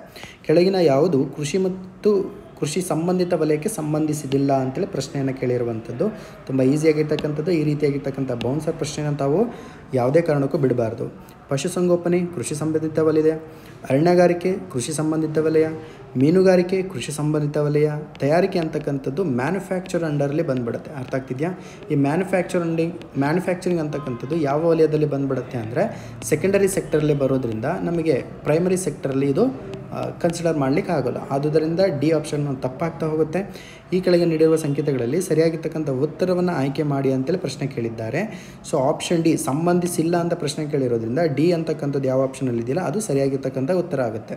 Speaker 1: ಕೆಳಗಿನ ಯಾವುದು ಕೃಷಿ ಮತ್ತು ಕೃಷಿ ಸಂಬಂಧಿತ ವಲಯಕ್ಕೆ ಸಂಬಂಧಿಸಿದಿಲ್ಲ ಅಂತೇಳಿ ಪ್ರಶ್ನೆಯನ್ನು ಕೇಳಿರುವಂಥದ್ದು. ತುಂಬ ಈಸಿಯಾಗಿರ್ತಕ್ಕಂಥದ್ದು. ಈ ರೀತಿಯಾಗಿರ್ತಕ್ಕಂಥ ಬೌನ್ಸರ್ ಪ್ರಶ್ನೆಯನ್ನು ತಾವು ಯಾವುದೇ ಕಾರಣಕ್ಕೂ ಬಿಡಬಾರ್ದು. ಪಶುಸಂಗೋಪನೆ ಕೃಷಿ ಸಂಬಂಧಿತ ವಲಯ, ಅರಣ್ಯಗಾರಿಕೆ ಕೃಷಿ ಸಂಬಂಧಿತ ವಲಯ, ಮೀನುಗಾರಿಕೆ ಕೃಷಿ ಸಂಬಂಧಿತ ವಲಯ, ತಯಾರಿಕೆ ಅಂತಕ್ಕಂಥದ್ದು ಮ್ಯಾನುಫ್ಯಾಕ್ಚರ್ ಅಂಡರಲ್ಲಿ ಬಂದುಬಿಡುತ್ತೆ. ಅರ್ಥ ಆಗ್ತಿದೆಯಾ? ಈ ಮ್ಯಾನುಫ್ಯಾಕ್ಚರಿಂಗ್ ಅಂತಕ್ಕಂಥದ್ದು ಯಾವ ವಲಯದಲ್ಲಿ ಬಂದುಬಿಡುತ್ತೆ ಅಂದರೆ ಸೆಕೆಂಡರಿ ಸೆಕ್ಟರಲ್ಲಿ ಬರೋದ್ರಿಂದ ನಮಗೆ ಪ್ರೈಮರಿ ಸೆಕ್ಟರಲ್ಲಿ ಇದು ಕನ್ಸಿಡರ್ ಮಾಡಲಿಕ್ಕೆ ಆಗೋಲ್ಲ. ಆದುದರಿಂದ ಡಿ ಆಪ್ಷನ್ ತಪ್ಪಾಗ್ತಾ ಹೋಗುತ್ತೆ. ಈ ಕೆಳಗೆ ನೀಡಿರುವ ಸಂಕೇತಗಳಲ್ಲಿ ಸರಿಯಾಗಿರ್ತಕ್ಕಂಥ ಉತ್ತರವನ್ನು ಆಯ್ಕೆ ಮಾಡಿ ಅಂತೇಳಿ ಪ್ರಶ್ನೆ ಕೇಳಿದ್ದಾರೆ. ಸೊ ಆಪ್ಷನ್ ಡಿ ಸಂಬಂಧಿಸಿಲ್ಲ ಅಂತ ಪ್ರಶ್ನೆ ಕೇಳಿರೋದ್ರಿಂದ ಡಿ ಅಂತಕ್ಕಂಥದ್ದು ಯಾವ ಆಪ್ಷನಲ್ಲಿ ಇದೆಯಲ್ಲ ಅದು ಸರಿಯಾಗಿರ್ತಕ್ಕಂಥ ಉತ್ತರ ಆಗುತ್ತೆ.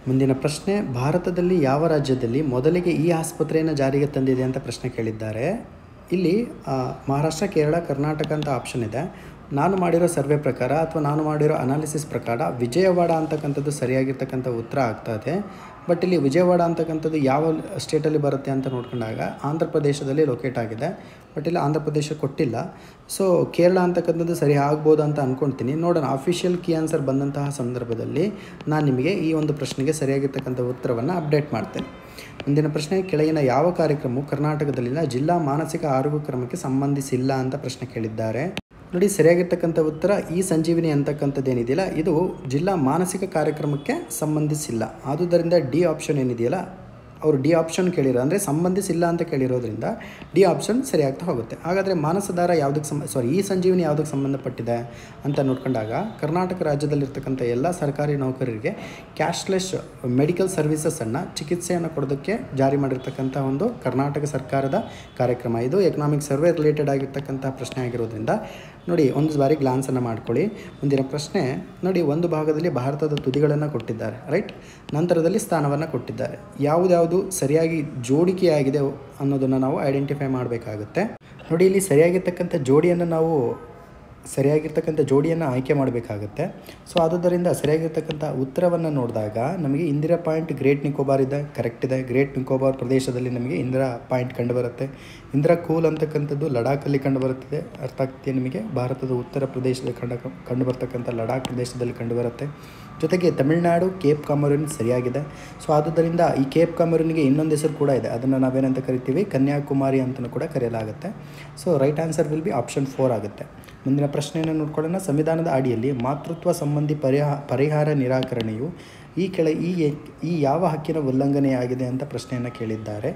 Speaker 1: ಮುಂದಿನ ಪ್ರಶ್ನೆ. ಭಾರತದಲ್ಲಿ ಯಾವ ರಾಜ್ಯದಲ್ಲಿ ಮೊದಲಿಗೆ ಈ ಆಸ್ಪತ್ರೆಯನ್ನು ಜಾರಿಗೆ ತಂದಿದೆ ಅಂತ ಪ್ರಶ್ನೆ ಕೇಳಿದ್ದಾರೆ. ಇಲ್ಲಿ ಮಹಾರಾಷ್ಟ್ರ, ಕೇರಳ, ಕರ್ನಾಟಕ ಅಂತ ಆಪ್ಷನ್ ಇದೆ. ನಾನು ಮಾಡಿರೋ ಸರ್ವೆ ಪ್ರಕಾರ ಅಥವಾ ನಾನು ಮಾಡಿರೋ ಅನಾಲಿಸಿಸ್ ಪ್ರಕಾರ ವಿಜಯವಾಡ ಅಂತಕ್ಕಂಥದ್ದು ಸರಿಯಾಗಿರ್ತಕ್ಕಂಥ ಉತ್ತರ ಆಗ್ತದೆ. ಬಟ್ ಇಲ್ಲಿ ವಿಜಯವಾಡ ಅಂತಕ್ಕಂಥದ್ದು ಯಾವ ಸ್ಟೇಟಲ್ಲಿ ಬರುತ್ತೆ ಅಂತ ನೋಡ್ಕೊಂಡಾಗ ಆಂಧ್ರ ಪ್ರದೇಶದಲ್ಲಿ ಲೊಕೇಟ್ ಆಗಿದೆ. ಬಟ್ ಇಲ್ಲಿ ಆಂಧ್ರ ಪ್ರದೇಶ ಕೊಟ್ಟಿಲ್ಲ. ಸೊ ಕೇರಳ ಅಂತಕ್ಕಂಥದ್ದು ಸರಿ ಆಗ್ಬೋದು ಅಂತ ಅಂದ್ಕೊಳ್ತೀನಿ. ನೋಡೋಣ, ಅಫಿಷಿಯಲ್ ಕೀ ಆನ್ಸರ್ ಬಂದಂತಹ ಸಂದರ್ಭದಲ್ಲಿ ನಾನು ನಿಮಗೆ ಈ ಒಂದು ಪ್ರಶ್ನೆಗೆ ಸರಿಯಾಗಿರ್ತಕ್ಕಂಥ ಉತ್ತರವನ್ನು ಅಪ್ಡೇಟ್ ಮಾಡ್ತೇನೆ. ಮುಂದಿನ ಪ್ರಶ್ನೆ, ಕೆಳಗಿನ ಯಾವ ಕಾರ್ಯಕ್ರಮವು ಕರ್ನಾಟಕದಲ್ಲಿನ ಜಿಲ್ಲಾ ಮಾನಸಿಕ ಆರೋಗ್ಯ ಕ್ರಮಕ್ಕೆ ಸಂಬಂಧಿಸಿಲ್ಲ ಅಂತ ಪ್ರಶ್ನೆ ಕೇಳಿದ್ದಾರೆ. ನೋಡಿ, ಸರಿಯಾಗಿರ್ತಕ್ಕಂಥ ಉತ್ತರ ಈ ಸಂಜೀವಿನಿ ಅಂತಕ್ಕಂಥದ್ದು ಏನಿದೆಯಲ್ಲ, ಇದು ಜಿಲ್ಲಾ ಮಾನಸಿಕ ಕಾರ್ಯಕ್ರಮಕ್ಕೆ ಸಂಬಂಧಿಸಿಲ್ಲ. ಆದುದರಿಂದ ಡಿ ಆಪ್ಷನ್ ಏನಿದೆಯಲ್ಲ, ಅವರು ಡಿ ಆಪ್ಷನ್ ಕೇಳಿರೋ ಅಂದರೆ ಸಂಬಂಧಿಸಿಲ್ಲ ಅಂತ ಕೇಳಿರೋದ್ರಿಂದ ಡಿ ಆಪ್ಷನ್ ಸರಿಯಾಗ್ತಾ ಹೋಗುತ್ತೆ. ಹಾಗಾದರೆ ಮಾನಸಧಾರ ಯಾವುದಕ್ಕೆ ಈ ಸಂಜೀವಿನಿ ಯಾವುದಕ್ಕೆ ಸಂಬಂಧಪಟ್ಟಿದೆ ಅಂತ ನೋಡ್ಕೊಂಡಾಗ ಕರ್ನಾಟಕ ರಾಜ್ಯದಲ್ಲಿರ್ತಕ್ಕಂಥ ಎಲ್ಲ ಸರ್ಕಾರಿ ನೌಕರರಿಗೆ ಕ್ಯಾಶ್ಲೆಸ್ ಮೆಡಿಕಲ್ ಸರ್ವಿಸಸನ್ನು, ಚಿಕಿತ್ಸೆಯನ್ನು ಕೊಡೋದಕ್ಕೆ ಜಾರಿ ಮಾಡಿರ್ತಕ್ಕಂಥ ಒಂದು ಕರ್ನಾಟಕ ಸರ್ಕಾರದ ಕಾರ್ಯಕ್ರಮ. ಇದು ಎಕನಾಮಿಕ್ ಸರ್ವೆ ರಿಲೇಟೆಡ್ ಆಗಿರ್ತಕ್ಕಂಥ ಪ್ರಶ್ನೆ ಆಗಿರೋದ್ರಿಂದ ನೋಡಿ ಒಂದು ಬಾರಿ ಗ್ಲಾನ್ಸನ್ನು ಮಾಡ್ಕೊಳ್ಳಿ. ಮುಂದಿನ ಪ್ರಶ್ನೆ ನೋಡಿ, ಒಂದು ಭಾಗದಲ್ಲಿ ಭಾರತದ ತುದಿಗಳನ್ನು ಕೊಟ್ಟಿದ್ದಾರೆ, ರೈಟ್, ನಂತರದಲ್ಲಿ ಸ್ಥಾನವನ್ನು ಕೊಟ್ಟಿದ್ದಾರೆ. ಯಾವುದ್ಯಾವುದು ಸರಿಯಾಗಿ ಜೋಡಿಕೆಯಾಗಿದೆ ಅನ್ನೋದನ್ನು ನಾವು ಐಡೆಂಟಿಫೈ ಮಾಡಬೇಕಾಗುತ್ತೆ. ನೋಡಿ, ಇಲ್ಲಿ ಸರಿಯಾಗಿರ್ತಕ್ಕಂಥ ಜೋಡಿಯನ್ನು ಆಯ್ಕೆ ಮಾಡಬೇಕಾಗುತ್ತೆ. ಸೊ ಆದುದರಿಂದ ಸರಿಯಾಗಿರ್ತಕ್ಕಂಥ ಉತ್ತರವನ್ನು ನೋಡಿದಾಗ ನಮಗೆ ಇಂದಿರಾ ಪಾಯಿಂಟ್ ಗ್ರೇಟ್ ನಿಕೋಬಾರ್ ಇದೆ, ಕರೆಕ್ಟ್ ಇದೆ. ಗ್ರೇಟ್ ನಿಕೋಬಾರ್ ಪ್ರದೇಶದಲ್ಲಿ ನಮಗೆ ಇಂದಿರಾ ಪಾಯಿಂಟ್ ಕಂಡುಬರುತ್ತೆ. ಇಂದಿರಾ ಕೂಲ್ ಅಂತಕ್ಕಂಥದ್ದು ಲಡಾಖಲ್ಲಿ ಕಂಡುಬರುತ್ತದೆ. ಅರ್ಥ ಆಗ್ತಿದೆ ನಿಮಗೆ? ಭಾರತದ ಉತ್ತರ ಪ್ರದೇಶದಲ್ಲಿ ಕಂಡುಬರ್ತಕ್ಕಂಥ ಲಡಾಖ್ ಪ್ರದೇಶದಲ್ಲಿ ಕಂಡುಬರುತ್ತೆ. ಜೊತೆಗೆ ತಮಿಳುನಾಡು ಕೇಪ್ ಕಾಮರೂನ್ ಸರಿಯಾಗಿದೆ. ಸೊ ಆದುದರಿಂದ ಈ ಕೇಪ್ ಕಾಮರೂನಿಗೆ ಇನ್ನೊಂದು ಹೆಸರು ಕೂಡ ಇದೆ, ಅದನ್ನು ನಾವೇನಂತ ಕರಿತೀವಿ, ಕನ್ಯಾಕುಮಾರಿ ಅಂತಲೂ ಕೂಡ ಕರೆಯಲಾಗುತ್ತೆ. So right answer will B option 4 ಆಗುತ್ತೆ. ಮುಂದಿನ ಪ್ರಶ್ನೆಯನ್ನು ನೋಡ್ಕೊಳ್ಳೋಣ. ಸಂವಿಧಾನದ ಅಡಿಯಲ್ಲಿ ಮಾತೃತ್ವ ಸಂಬಂಧಿ ಪರಿಹಾರ ನಿರಾಕರಣೆಯು ಈ ಯಾವ ಹಕ್ಕಿನ ಉಲ್ಲಂಘನೆಯಾಗಿದೆ ಅಂತ ಪ್ರಶ್ನೆಯನ್ನು ಕೇಳಿದ್ದಾರೆ.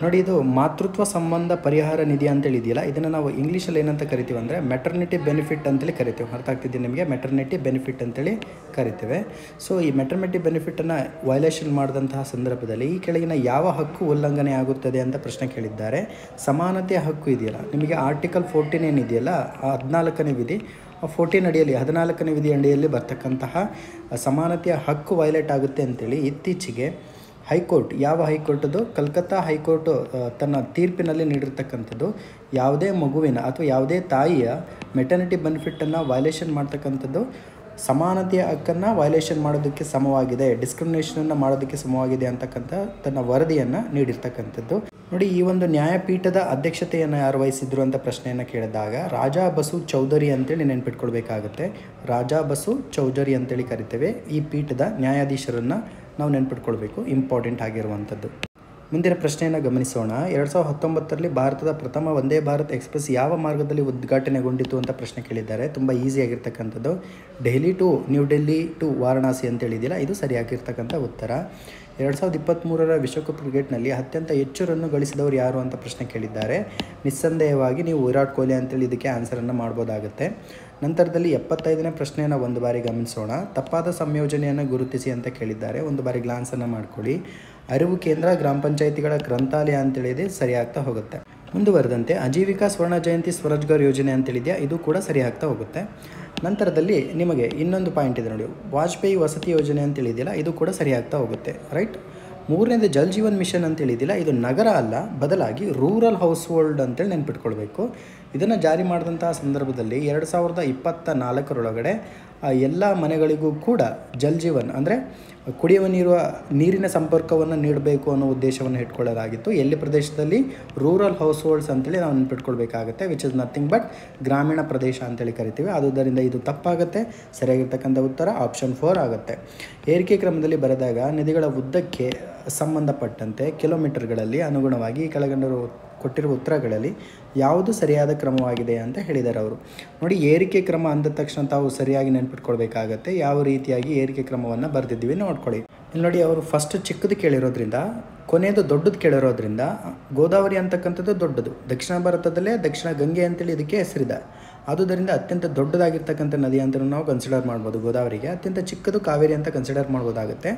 Speaker 1: ನೋಡಿ, ಇದು ಮಾತೃತ್ವ ಸಂಬಂಧ ಪರಿಹಾರ ನಿಧಿ ಅಂತೇಳಿ ಇದೆಯಲ್ಲ, ಇದನ್ನು ನಾವು ಇಂಗ್ಲೀಷಲ್ಲಿ ಏನಂತ ಕರಿತೀವಿ ಅಂದರೆ ಮೆಟರ್ನಿಟಿ ಬೆನಿಫಿಟ್ ಅಂತೇಳಿ ಕರಿತೀವಿ. ಅರ್ಥ ಆಗ್ತಿದೆ ನಿಮಗೆ? ಮೆಟರ್ನಿಟಿ ಬೆನಿಫಿಟ್ ಅಂತೇಳಿ ಕರಿತೇವೆ. ಸೊ ಈ ಮೆಟರ್ನಿಟಿ ಬೆನಿಫಿಟನ್ನು ವೈಲೇಷನ್ ಮಾಡಿದಂತಹ ಸಂದರ್ಭದಲ್ಲಿ ಈ ಕೆಳಗಿನ ಯಾವ ಹಕ್ಕು ಉಲ್ಲಂಘನೆ ಆಗುತ್ತದೆ ಅಂತ ಪ್ರಶ್ನೆ ಕೇಳಿದ್ದಾರೆ. ಸಮಾನತೆಯ ಹಕ್ಕು ಇದೆಯಲ್ಲ, ನಿಮಗೆ ಆರ್ಟಿಕಲ್ 14 ಏನಿದೆಯಲ್ಲ, 14ನೇ ವಿಧಿ, 14 ಅಡಿಯಲ್ಲಿ 14ನೇ ವಿಧಿ ಅಡಿಯಲ್ಲಿ ಬರ್ತಕ್ಕಂತಹ ಸಮಾನತೆಯ ಹಕ್ಕು ವೈಲೇಟ್ ಆಗುತ್ತೆ ಅಂತೇಳಿ ಇತ್ತೀಚೆಗೆ ಹೈಕೋರ್ಟ್, ಯಾವ ಹೈಕೋರ್ಟದು? ಕಲ್ಕತ್ತಾ ಹೈಕೋರ್ಟು ತನ್ನ ತೀರ್ಪಿನಲ್ಲಿ ನೀಡಿರ್ತಕ್ಕಂಥದ್ದು. ಯಾವುದೇ ಮಗುವಿನ ಅಥವಾ ಯಾವುದೇ ತಾಯಿಯ ಮೆಟರ್ನಿಟಿ ಬೆನಿಫಿಟನ್ನು ವೈಲೇಷನ್ ಮಾಡ್ತಕ್ಕಂಥದ್ದು ಸಮಾನತೆಯ ಹಕ್ಕನ್ನು ವೈಲೇಷನ್ ಮಾಡೋದಕ್ಕೆ ಸಮವಾಗಿದೆ, ಡಿಸ್ಕ್ರಿಮಿನೇಷನನ್ನು ಮಾಡೋದಕ್ಕೆ ಸಮವಾಗಿದೆ ಅಂತಕ್ಕಂಥ ತನ್ನ ವರದಿಯನ್ನು ನೀಡಿರ್ತಕ್ಕಂಥದ್ದು. ನೋಡಿ, ಈ ಒಂದು ನ್ಯಾಯಪೀಠದ ಅಧ್ಯಕ್ಷತೆಯನ್ನು ಯಾರು ವಹಿಸಿದ್ರು ಅಂತ ಪ್ರಶ್ನೆಯನ್ನು ಕೇಳಿದಾಗ ರಾಜಾ ಬಸು ಚೌಧರಿ ಅಂತೇಳಿ ನೆನ್ಪಿಟ್ಕೊಳ್ಬೇಕಾಗುತ್ತೆ. ರಾಜಾ ಬಸು ಚೌಧರಿ ಅಂತೇಳಿ ಕರಿತೇವೆ. ಈ ಪೀಠದ ನ್ಯಾಯಾಧೀಶರನ್ನು ನಾವು ನೆನ್ಪಿಟ್ಕೊಳ್ಬೇಕು, ಇಂಪಾರ್ಟೆಂಟ್ ಆಗಿರುವಂಥದ್ದು. ಮುಂದಿನ ಪ್ರಶ್ನೆಯನ್ನು ಗಮನಿಸೋಣ. 2019ರಲ್ಲಿ ಭಾರತದ ಪ್ರಥಮ ವಂದೇ ಭಾರತ್ ಎಕ್ಸ್ಪ್ರೆಸ್ ಯಾವ ಮಾರ್ಗದಲ್ಲಿ ಉದ್ಘಾಟನೆಗೊಂಡಿತು ಅಂತ ಪ್ರಶ್ನೆ ಕೇಳಿದ್ದಾರೆ. ತುಂಬ ಈಸಿಯಾಗಿರ್ತಕ್ಕಂಥದ್ದು, ಡೆಹಲಿ ಟು ನ್ಯೂ ಡೆಲ್ಲಿ ಟು ವಾರಣಾಸಿ ಅಂತೇಳಿದಿಲ್ಲ, ಇದು ಸರಿಯಾಗಿರ್ತಕ್ಕಂಥ ಉತ್ತರ. 2023ರ ವಿಶ್ವಕಪ್ ಕ್ರಿಕೆಟ್ನಲ್ಲಿ ಅತ್ಯಂತ ಹೆಚ್ಚು ರನ್ನು ಗಳಿಸಿದವರು ಯಾರು ಅಂತ ಪ್ರಶ್ನೆ ಕೇಳಿದ್ದಾರೆ. ನಿಸ್ಸಂದೇಹವಾಗಿ ನೀವು ವಿರಾಟ್ ಕೊಹ್ಲಿ ಅಂತೇಳಿ ಇದಕ್ಕೆ ಆನ್ಸರನ್ನು ಮಾಡ್ಬೋದಾಗುತ್ತೆ. ನಂತರದಲ್ಲಿ 75ನೇ ಪ್ರಶ್ನೆಯನ್ನು ಒಂದು ಬಾರಿ ಗಮನಿಸೋಣ. ತಪ್ಪಾದ ಸಂಯೋಜನೆಯನ್ನು ಗುರುತಿಸಿ ಅಂತ ಕೇಳಿದ್ದಾರೆ. ಒಂದು ಬಾರಿ ಗ್ಲಾನ್ಸನ್ನು ಮಾಡ್ಕೊಳ್ಳಿ. ಅರಿವು ಕೇಂದ್ರ, ಗ್ರಾಮ ಪಂಚಾಯಿತಿಗಳ ಗ್ರಂಥಾಲಯ ಅಂತೇಳಿದೆ, ಸರಿಯಾಗ್ತಾ ಹೋಗುತ್ತೆ. ಮುಂದುವರೆದಂತೆ ಆಜೀವಿಕಾ ಸ್ವರ್ಣ ಜಯಂತಿ ಸ್ವರೋಜ್ಗಾರ್ ಯೋಜನೆ ಅಂತೇಳಿದೆಯಾ, ಇದು ಕೂಡ ಸರಿಯಾಗ್ತಾ ಹೋಗುತ್ತೆ. ನಂತರದಲ್ಲಿ ನಿಮಗೆ ಇನ್ನೊಂದು ಪಾಯಿಂಟ್ ಇದೆ ನೋಡಿ, ವಾಜಪೇಯಿ ವಸತಿ ಯೋಜನೆ ಅಂತೇಳಿದೆಯಲ್ಲ, ಇದು ಕೂಡ ಸರಿಯಾಗ್ತಾ ಹೋಗುತ್ತೆ, ರೈಟ್. ಮೂರನೇದು ಜಲ್ ಜೀವನ್ ಮಿಷನ್ ಅಂತೇಳಿದಿಲ್ಲ, ಇದು ನಗರ ಅಲ್ಲ, ಬದಲಾಗಿ ರೂರಲ್ ಹೌಸ್ ಹೋಲ್ಡ್ ಅಂತೇಳಿ ನೆನ್ಪಿಟ್ಕೊಳ್ಬೇಕು. ಇದನ್ನು ಜಾರಿ ಮಾಡಿದಂತಹ ಸಂದರ್ಭದಲ್ಲಿ 2024ರೊಳಗಡೆ ಎಲ್ಲ ಮನೆಗಳಿಗೂ ಕೂಡ ಜಲ್ ಜೀವನ್ ಅಂದರೆ ಕುಡಿಯುವ ನೀರಿನ ಸಂಪರ್ಕವನ್ನು ನೀಡಬೇಕು ಅನ್ನೋ ಉದ್ದೇಶವನ್ನು ಇಟ್ಕೊಳ್ಳಲಾಗಿತ್ತು. ಎಲ್ಲಿ ಪ್ರದೇಶದಲ್ಲಿ? ರೂರಲ್ ಹೌಸ್ ಹೋಲ್ಡ್ಸ್ ಅಂತೇಳಿ ನಾವು ನೆನ್ಪಿಟ್ಕೊಳ್ಬೇಕಾಗುತ್ತೆ, ವಿಚ್ ಇಸ್ ನಥಿಂಗ್ ಬಟ್ ಗ್ರಾಮೀಣ ಪ್ರದೇಶ ಅಂತೇಳಿ ಕರಿತೀವಿ. ಆದುದರಿಂದ ಇದು ತಪ್ಪಾಗುತ್ತೆ. ಸರಿಯಾಗಿರ್ತಕ್ಕಂಥ ಉತ್ತರ ಆಪ್ಷನ್ 4 ಆಗುತ್ತೆ. ಏರಿಕೆ ಕ್ರಮದಲ್ಲಿ ಬರೆದಾಗ ನದಿಗಳ ಉದ್ದಕ್ಕೆ ಸಂಬಂಧಪಟ್ಟಂತೆ ಕಿಲೋಮೀಟರ್ಗಳಲ್ಲಿ ಅನುಗುಣವಾಗಿ ಕೆಳಗಂಡರು ಕೊಟ್ಟಿರುವ ಉತ್ತರಗಳಲ್ಲಿ ಯಾವುದು ಸರಿಯಾದ ಕ್ರಮವಾಗಿದೆ ಅಂತ ಹೇಳಿದ್ದಾರೆ ಅವರು. ನೋಡಿ, ಏರಿಕೆ ಕ್ರಮ ಅಂದ ತಕ್ಷಣ ತಾವು ಸರಿಯಾಗಿ ನೆನ್ಪಿಟ್ಕೊಳ್ಬೇಕಾಗತ್ತೆ. ಯಾವ ರೀತಿಯಾಗಿ ಏರಿಕೆ ಕ್ರಮವನ್ನು ಬರೆದಿದ್ದೀವಿ ನೋಡ್ಕೊಳ್ಳಿ. ಇಲ್ಲಿ ನೋಡಿ, ಅವರು ಫಸ್ಟ್ ಚಿಕ್ಕದು ಕೇಳಿರೋದ್ರಿಂದ ಕೊನೆಯದು ದೊಡ್ಡದು ಕೇಳಿರೋದ್ರಿಂದ ಗೋದಾವರಿ ಅಂತಕ್ಕಂಥದ್ದು ದೊಡ್ಡದು. ದಕ್ಷಿಣ ಭಾರತದಲ್ಲೇ ದಕ್ಷಿಣ ಗಂಗೆ ಅಂತೇಳಿ ಇದಕ್ಕೆ ಹೆಸರಿದೆ. ಆದುದರಿಂದ ಅತ್ಯಂತ ದೊಡ್ಡದಾಗಿರ್ತಕ್ಕಂಥ ನದಿ ಅಂತ ನಾವು ಕನ್ಸಿಡರ್ ಮಾಡ್ಬೋದು ಗೋದಾವರಿಗೆ. ಅತ್ಯಂತ ಚಿಕ್ಕದು ಕಾವೇರಿ ಅಂತ ಕನ್ಸಿಡರ್ ಮಾಡ್ಬೋದಾಗುತ್ತೆ.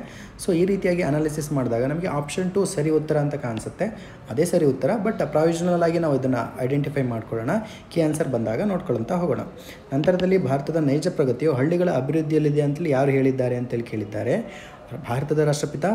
Speaker 1: ಸೊ ಈ ರೀತಿಯಾಗಿ ಅನಾಲಿಸಿಸ್ ಮಾಡಿದಾಗ ನಮಗೆ ಆಪ್ಷನ್ 2 ಸರಿ ಉತ್ತರ ಅಂತ ಕಾಣಿಸುತ್ತೆ. ಅದೇ ಸರಿ ಉತ್ತರ, ಬಟ್ ಪ್ರಾವಿಷನಲ್ ಆಗಿ ನಾವು ಇದನ್ನು ಐಡೆಂಟಿಫೈ ಮಾಡ್ಕೊಳ್ಳೋಣ. ಕೀ ಆನ್ಸರ್ ಬಂದಾಗ ನೋಡ್ಕೊಳ್ಳೋಂತ ಹೋಗೋಣ. ನಂತರದಲ್ಲಿ ಭಾರತದ ನೈಜ ಪ್ರಗತಿಯು ಹಳ್ಳಿಗಳ ಅಭಿವೃದ್ಧಿಯಲ್ಲಿದೆ ಅಂತೇಳಿ ಯಾರು ಹೇಳಿದ್ದಾರೆ ಅಂತೇಳಿ ಕೇಳಿದ್ದಾರೆ. ಭಾರತದ ರಾಷ್ಟ್ರಪಿತ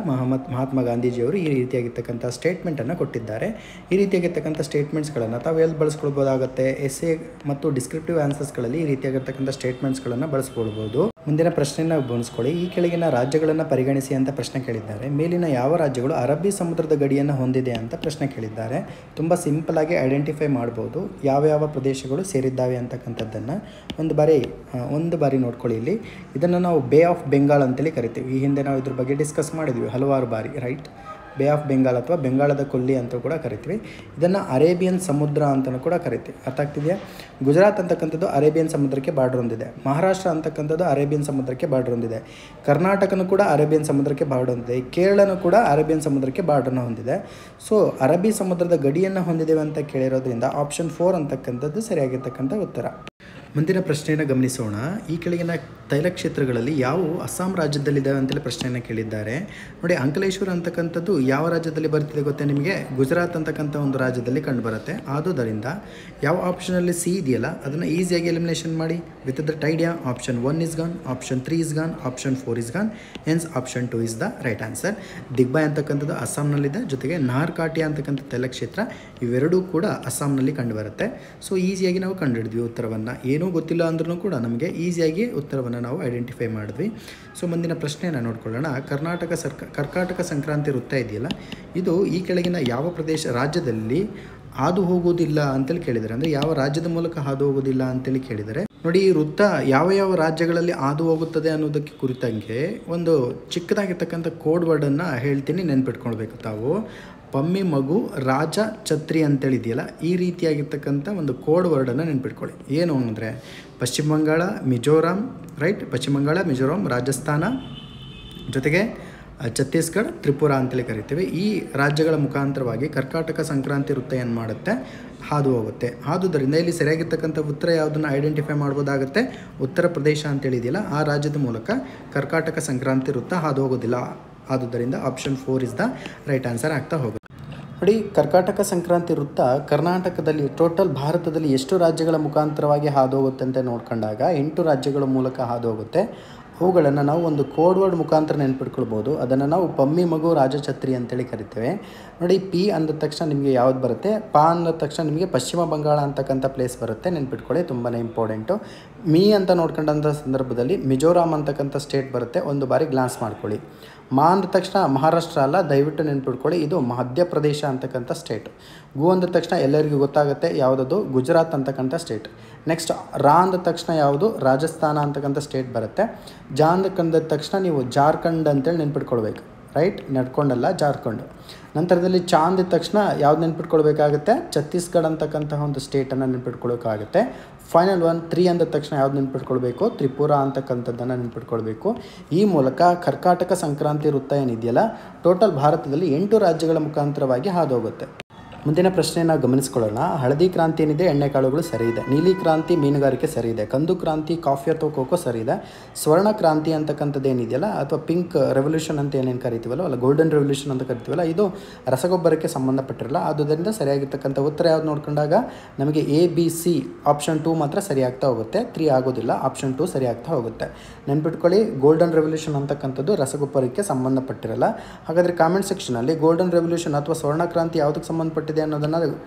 Speaker 1: ಮಹಾತ್ಮ ಗಾಂಧೀಜಿಯವರು ಈ ರೀತಿಯಾಗಿರ್ತಕ್ಕಂಥ ಸ್ಟೇಟ್ಮೆಂಟನ್ನು ಕೊಟ್ಟಿದ್ದಾರೆ. ಈ ರೀತಿಯಾಗಿರ್ತಕ್ಕಂಥ ಸ್ಟೇಟ್ಮೆಂಟ್ಸ್ಗಳನ್ನು ತಾವು ಎಲ್ಲಿ ಬಳಸ್ಕೊಳ್ಬೋದಾಗುತ್ತೆ? ಎಸ್ಸೆ ಮತ್ತು ಡಿಸ್ಕ್ರಿಪ್ಟಿವ್ ಆನ್ಸರ್ಸ್ಗಳಲ್ಲಿ ಈ ರೀತಿಯಾಗಿರ್ತಕ್ಕಂಥ ಸ್ಟೇಟ್ಮೆಂಟ್ಸ್ಗಳನ್ನು ಬಳಸ್ಕೊಳ್ಬೋದು. ಮುಂದಿನ ಪ್ರಶ್ನೆಯನ್ನು ಗಮನಿಸ್ಕೊಳ್ಳಿ. ಈ ಕೆಳಗಿನ ರಾಜ್ಯಗಳನ್ನು ಪರಿಗಣಿಸಿ ಅಂತ ಪ್ರಶ್ನೆ ಕೇಳಿದ್ದಾರೆ. ಮೇಲಿನ ಯಾವ ರಾಜ್ಯಗಳು ಅರಬ್ಬಿ ಸಮುದ್ರದ ಗಡಿಯನ್ನು ಹೊಂದಿದೆ ಅಂತ ಪ್ರಶ್ನೆ ಕೇಳಿದ್ದಾರೆ. ತುಂಬ ಸಿಂಪಲ್ ಆಗಿ ಐಡೆಂಟಿಫೈ ಮಾಡ್ಬೋದು ಯಾವ ಪ್ರದೇಶಗಳು ಸೇರಿದ್ದಾವೆ ಅಂತಕ್ಕಂಥದ್ದನ್ನು. ಒಂದು ಬಾರಿ ನೋಡ್ಕೊಳ್ಳಿ. ಇಲ್ಲಿ ಇದನ್ನು ನಾವು ಬೇ ಆಫ್ ಬೆಂಗಾಲ್ ಅಂತೇಳಿ ಕರಿತೀವಿ. ಈ ಹಿಂದೆ ನಾವು ಇದ್ರ ಬಗ್ಗೆ ಡಿಸ್ಕಸ್ ಮಾಡಿದ್ವಿ ಹಲವಾರು ಬಾರಿ, ರೈಟ್? ಬೇ ಆಫ್ ಬೆಂಗಾಲ್ ಅಥವಾ ಬೆಂಗಾಳದ ಕೊಲ್ಲಿ ಅಂತ ಕೂಡ ಕರಿತೀವಿ. ಇದನ್ನು ಅರೇಬಿಯನ್ ಸಮುದ್ರ ಅಂತಲೂ ಕೂಡ ಕರಿತೀವಿ. ಅರ್ಥ ಆಗ್ತಿದೆಯಾ? ಗುಜರಾತ್ ಅಂತಕ್ಕಂಥದ್ದು ಅರೇಬಿಯನ್ ಸಮುದ್ರಕ್ಕೆ ಬಾರ್ಡರ್ ಹೊಂದಿದೆ. ಮಹಾರಾಷ್ಟ್ರ ಅಂತಕ್ಕಂಥದ್ದು ಅರೇಬಿಯನ್ ಸಮುದ್ರಕ್ಕೆ ಬಾರ್ಡರ್ ಹೊಂದಿದೆ. ಕರ್ನಾಟಕನೂ ಕೂಡ ಅರೇಬಿಯನ್ ಸಮುದ್ರಕ್ಕೆ ಬಾರ್ಡರ್ ಹೊಂದಿದೆ. ಕೇರಳನೂ ಕೂಡ ಅರೇಬಿಯನ್ ಸಮುದ್ರಕ್ಕೆ ಬಾರ್ಡರ್ನ ಹೊಂದಿದೆ. ಸೊ ಅರಬ್ಬಿ ಸಮುದ್ರದ ಗಡಿಯನ್ನು ಹೊಂದಿದ್ದೇವೆ ಅಂತ ಕೇಳಿರೋದ್ರಿಂದ ಆಪ್ಷನ್ 4 ಅಂತಕ್ಕಂಥದ್ದು ಸರಿಯಾಗಿರ್ತಕ್ಕಂಥ ಉತ್ತರ. ಮುಂದಿನ ಪ್ರಶ್ನೆಯನ್ನು ಗಮನಿಸೋಣ. ಈ ಕೆಳಗಿನ ತೈಲ ಕ್ಷೇತ್ರಗಳಲ್ಲಿ ಯಾವುವು ಅಸ್ಸಾಂ ರಾಜ್ಯದಲ್ಲಿದ್ದಾವೆ ಅಂತೇಳಿ ಪ್ರಶ್ನೆಯನ್ನು ಕೇಳಿದ್ದಾರೆ. ನೋಡಿ, ಅಂಕಲೇಶ್ವರ ಅಂತಕ್ಕಂಥದ್ದು ಯಾವ ರಾಜ್ಯದಲ್ಲಿ ಬರ್ತಿದೆ ಗೊತ್ತೇ ನಿಮಗೆ? ಗುಜರಾತ್ ಅಂತಕ್ಕಂಥ ಒಂದು ರಾಜ್ಯದಲ್ಲಿ ಕಂಡುಬರುತ್ತೆ. ಆದುದರಿಂದ ಯಾವ ಆಪ್ಷನಲ್ಲಿ ಸಿ ಇದೆಯಲ್ಲ ಅದನ್ನು ಈಸಿಯಾಗಿ ಎಲಿಮಿನೇಷನ್ ಮಾಡಿ. With that idea option 1 is gone, option 3 is gone, option 4 is gone, hence option 2 is the right answer. Digboi ಅಂತಕ್ಕಂಥದ್ದು ಅಸ್ಸಾಂನಲ್ಲಿದೆ. ಜೊತೆಗೆ ನಾರ್ಕಾಟಿಯಾ ಅಂತಕ್ಕಂಥ ತೈಲ ಕ್ಷೇತ್ರ ಇವೆರಡೂ ಕೂಡ ಅಸ್ಸಾಂನಲ್ಲಿ ಕಂಡುಬರುತ್ತೆ. ಸೊ ಈಸಿಯಾಗಿ ನಾವು ಕಂಡುಹಿಡಿದ್ವಿ ಉತ್ತರವನ್ನು. ಏನೂ ಗೊತ್ತಿಲ್ಲ ಅಂದ್ರೂ ಕೂಡ ನಮಗೆ ಈಸಿಯಾಗಿ ಉತ್ತರವನ್ನು ನಾವು ಐಡೆಂಟಿಫೈ ಮಾಡಿದ್ವಿ. ಸೊ ಮುಂದಿನ ಪ್ರಶ್ನೆಯನ್ನು ನೋಡ್ಕೊಳ್ಳೋಣ. ಕರ್ಕಾಟಕ ಸಂಕ್ರಾಂತಿ ವೃತ್ತ ಇದೆಯಲ್ಲ, ಇದು ಈ ಕೆಳಗಿನ ಯಾವ ರಾಜ್ಯದಲ್ಲಿ ಹಾದು ಹೋಗುವುದಿಲ್ಲ ಅಂತೇಳಿ ಕೇಳಿದ್ದಾರೆ. ಅಂದರೆ ಯಾವ ರಾಜ್ಯದ ಮೂಲಕ ಹಾದು ಹೋಗೋದಿಲ್ಲ ಅಂತೇಳಿ ಕೇಳಿದರೆ, ನೋಡಿ ಈ ವೃತ್ತ ಯಾವ ರಾಜ್ಯಗಳಲ್ಲಿ ಹಾದು ಹೋಗುತ್ತದೆ ಅನ್ನೋದಕ್ಕೆ ಕುರಿತಂಗೆ ಒಂದು ಚಿಕ್ಕದಾಗಿರ್ತಕ್ಕಂಥ ಕೋಡ್ ವರ್ಡನ್ನು ಹೇಳ್ತೀನಿ, ನೆನ್ಪಿಟ್ಕೊಳ್ಬೇಕು ತಾವು. ಪಮ್ಮಿ ಮಗು ರಾಜ ಛತ್ರಿ ಅಂತೇಳಿ ಇದೆಯಲ್ಲ, ಈ ರೀತಿಯಾಗಿರ್ತಕ್ಕಂಥ ಒಂದು ಕೋಡ್ ವರ್ಡನ್ನು ನೆನ್ಪಿಟ್ಕೊಳ್ಳಿ. ಏನು ಅಂದರೆ ಪಶ್ಚಿಮ ಬಂಗಾಳ, ಮಿಜೋರಾಂ, ರೈಟ್? ಪಶ್ಚಿಮ ಬಂಗಾಳ, ಮಿಜೋರಾಂ, ರಾಜಸ್ಥಾನ, ಜೊತೆಗೆ ಛತ್ತೀಸ್ಗಢ, ತ್ರಿಪುರ ಅಂತೇಳಿ ಕರಿತೀವಿ. ಈ ರಾಜ್ಯಗಳ ಮುಖಾಂತರವಾಗಿ ಕರ್ಕಾಟಕ ಸಂಕ್ರಾಂತಿ ವೃತ್ತ ಏನು ಮಾಡುತ್ತೆ? ಹಾದು ಹೋಗುತ್ತೆ. ಆದುದರಿಂದ ಇಲ್ಲಿ ಸರಿಯಾಗಿರ್ತಕ್ಕಂಥ ಉತ್ತರ ಯಾವುದನ್ನು ಐಡೆಂಟಿಫೈ ಮಾಡ್ಬೋದಾಗುತ್ತೆ? ಉತ್ತರ ಪ್ರದೇಶ ಅಂತೇಳಿ ಇದೆಯಲ್ಲ, ಆ ರಾಜ್ಯದ ಮೂಲಕ ಕರ್ಕಾಟಕ ಸಂಕ್ರಾಂತಿ ವೃತ್ತ ಹಾದು ಹೋಗೋದಿಲ್ಲ. ಆದುದರಿಂದ option 4 is the right answer ಆಗ್ತಾ ಹೋಗುತ್ತೆ. ನೋಡಿ, ಕರ್ಕಾಟಕ ಸಂಕ್ರಾಂತಿ ವೃತ್ತ ಕರ್ನಾಟಕದಲ್ಲಿ ಟೋಟಲ್ ಭಾರತದಲ್ಲಿ ಎಷ್ಟು ರಾಜ್ಯಗಳ ಮುಖಾಂತರವಾಗಿ ಹಾದು ಹೋಗುತ್ತೆ ಅಂತ ನೋಡ್ಕೊಂಡಾಗ 8 ರಾಜ್ಯಗಳ ಮೂಲಕ ಹಾದು ಹೋಗುತ್ತೆ. ಅವುಗಳನ್ನು ನಾವು ಒಂದು ಕೋಡ್ ವರ್ಡ್ ಮುಖಾಂತರ ನೆನ್ಪಿಟ್ಕೊಳ್ಬೋದು. ಅದನ್ನು ನಾವು ಪಮ್ಮಿ ಮಗು ರಾಜಛತ್ರಿ ಅಂತೇಳಿ ಕರಿತೇವೆ. ನೋಡಿ, ಪಿ ಅಂದ ತಕ್ಷಣ ನಿಮಗೆ ಯಾವ್ದು ಬರುತ್ತೆ? ಅಂದ ತಕ್ಷಣ ನಿಮಗೆ ಪಶ್ಚಿಮ ಬಂಗಾಳ ಅಂತಕ್ಕಂಥ ಪ್ಲೇಸ್ ಬರುತ್ತೆ, ನೆನ್ಪಿಟ್ಕೊಳ್ಳಿ, ತುಂಬಾ ಇಂಪಾರ್ಟೆಂಟು. ಮೀ ಅಂತ ನೋಡ್ಕೊಂಡಂಥ ಸಂದರ್ಭದಲ್ಲಿ ಮಿಜೋರಾಂ ಅಂತಕ್ಕಂಥ ಸ್ಟೇಟ್ ಬರುತ್ತೆ. ಒಂದು ಬಾರಿ ಗ್ಲಾನ್ಸ್ ಮಾಡ್ಕೊಳ್ಳಿ. ಅಂದ ತಕ್ಷಣ ಮಹಾರಾಷ್ಟ್ರ ಅಲ್ಲ, ದಯವಿಟ್ಟು ನೆನ್ಪಿಟ್ಕೊಳ್ಳಿ, ಇದು ಮಧ್ಯಪ್ರದೇಶ ಅಂತಕ್ಕಂಥ ಸ್ಟೇಟ್. ಗು ಅಂದ ತಕ್ಷಣ ಎಲ್ಲರಿಗೂ ಗೊತ್ತಾಗುತ್ತೆ ಯಾವುದದು? ಗುಜರಾತ್ ಅಂತಕ್ಕಂಥ ಸ್ಟೇಟ್. ನೆಕ್ಸ್ಟ್ ಅಂದ ತಕ್ಷಣ ಯಾವುದು? ರಾಜಸ್ಥಾನ ಅಂತಕ್ಕಂಥ ಸ್ಟೇಟ್ ಬರುತ್ತೆ. ಅಂದ ತಕ್ಷಣ ನೀವು ಜಾರ್ಖಂಡ್ ಅಂತೇಳಿ ನೆನ್ಪಿಟ್ಕೊಳ್ಬೇಕು, ರೈಟ್? ನಡ್ಕೊಂಡಲ್ಲ, ಜಾರ್ಖಂಡ್. ನಂತರದಲ್ಲಿ ಅಂದ ತಕ್ಷಣ ಯಾವ್ದು ನೆನ್ಪಿಟ್ಕೊಳ್ಬೇಕಾಗುತ್ತೆ? ಛತ್ತೀಸ್ಗಢ ಅಂತಕ್ಕಂತಹ ಒಂದು ಸ್ಟೇಟನ್ನು ನೆನ್ಪಿಟ್ಕೊಳ್ಳೋಕ್ಕಾಗುತ್ತೆ. ಫೈನಲ್ 3 ಅಂದ ತಕ್ಷಣ ಯಾವ್ದು ನೆನ್ಪಿಟ್ಕೊಳ್ಬೇಕು? ತ್ರಿಪುರ ಅಂತಕ್ಕಂಥದ್ದನ್ನು ನೆನ್ಪಿಟ್ಕೊಳ್ಬೇಕು. ಈ ಮೂಲಕ ಕರ್ಕಾಟಕ ಸಂಕ್ರಾಂತಿ ವೃತ್ತ ಏನಿದೆಯಲ್ಲ, ಟೋಟಲ್ ಭಾರತದಲ್ಲಿ 8 ರಾಜ್ಯಗಳ ಮುಖಾಂತರವಾಗಿ ಹಾದು ಹೋಗುತ್ತೆ. ಮುಂದಿನ ಪ್ರಶ್ನೆಯನ್ನು ಗಮನಿಸ್ಕೊಳ್ಳೋಣ. ಹಳದಿ ಕ್ರಾಂತಿ ಏನಿದೆ, ಎಣ್ಣೆಕಾಳುಗಳು ಸರಿ ಇದೆ. ನೀಲಿ ಕ್ರಾಂತಿ ಮೀನುಗಾರಿಕೆ ಸರಿ ಇದೆ. ಕಂದು ಕ್ರಾಂತಿ ಕಾಫಿ ಅಥವಾ ಕೋಕೋ ಸರಿ ಇದೆ. ಸ್ವರ್ಣ ಕ್ರಾಂತಿ ಅಂತಕ್ಕಂಥದ್ದು ಏನಿದೆಯಲ್ಲ, ಅಥವಾ ಪಿಂಕ್ ರೆವಲ್ಯೂಷನ್ ಅಂತ ಏನೇನು ಕರಿತೀವಲ್ಲ, ಅಲ್ಲ ಗೋಲ್ಡನ್ ರೆವಲ್ಯೂಷನ್ ಅಂತ ಕರಿತೀವಲ್ಲ, ಇದು ರಸಗೊಬ್ಬರಕ್ಕೆ ಸಂಬಂಧಪಟ್ಟಿರಲ್ಲ. ಆದುದರಿಂದ ಸರಿಯಾಗಿರ್ತಕ್ಕಂಥ ಉತ್ತರ ಯಾವ್ದು ನೋಡ್ಕೊಂಡಾಗ ನಮಗೆ ABC ಆಪ್ಷನ್ 2 ಮಾತ್ರ ಸರಿ ಆಗ್ತಾ ಹೋಗುತ್ತೆ. 3 ಆಗೋದಿಲ್ಲ, ಆಪ್ಷನ್ 2 ಸರಿ ಆಗ್ತಾ ಹೋಗುತ್ತೆ. ನೆನ್ಪಿಟ್ಕೊಳ್ಳಿ, ಗೋಲ್ಡನ್ ರೆವಲ್ಯೂಷನ್ ಅಂತಕ್ಕಂಥದ್ದು ರಸಗೊಬ್ಬರಕ್ಕೆ ಸಂಬಂಧಪಟ್ಟಿರಲ್ಲ. ಹಾಗಾದರೆ ಕಾಮೆಂಟ್ ಸೆಕ್ಷನಲ್ಲಿ ಗೋಲ್ಡನ್ ರೆವಲ್ಯೂಷನ್ ಅಥವಾ ಸ್ವರ್ಣ ಕ್ರಾಂತಿ ಯಾವುದಕ್ಕೆ ಸಂಬಂಧಪಟ್ಟಿದೆ ಅನ್ನೋದನ್ನು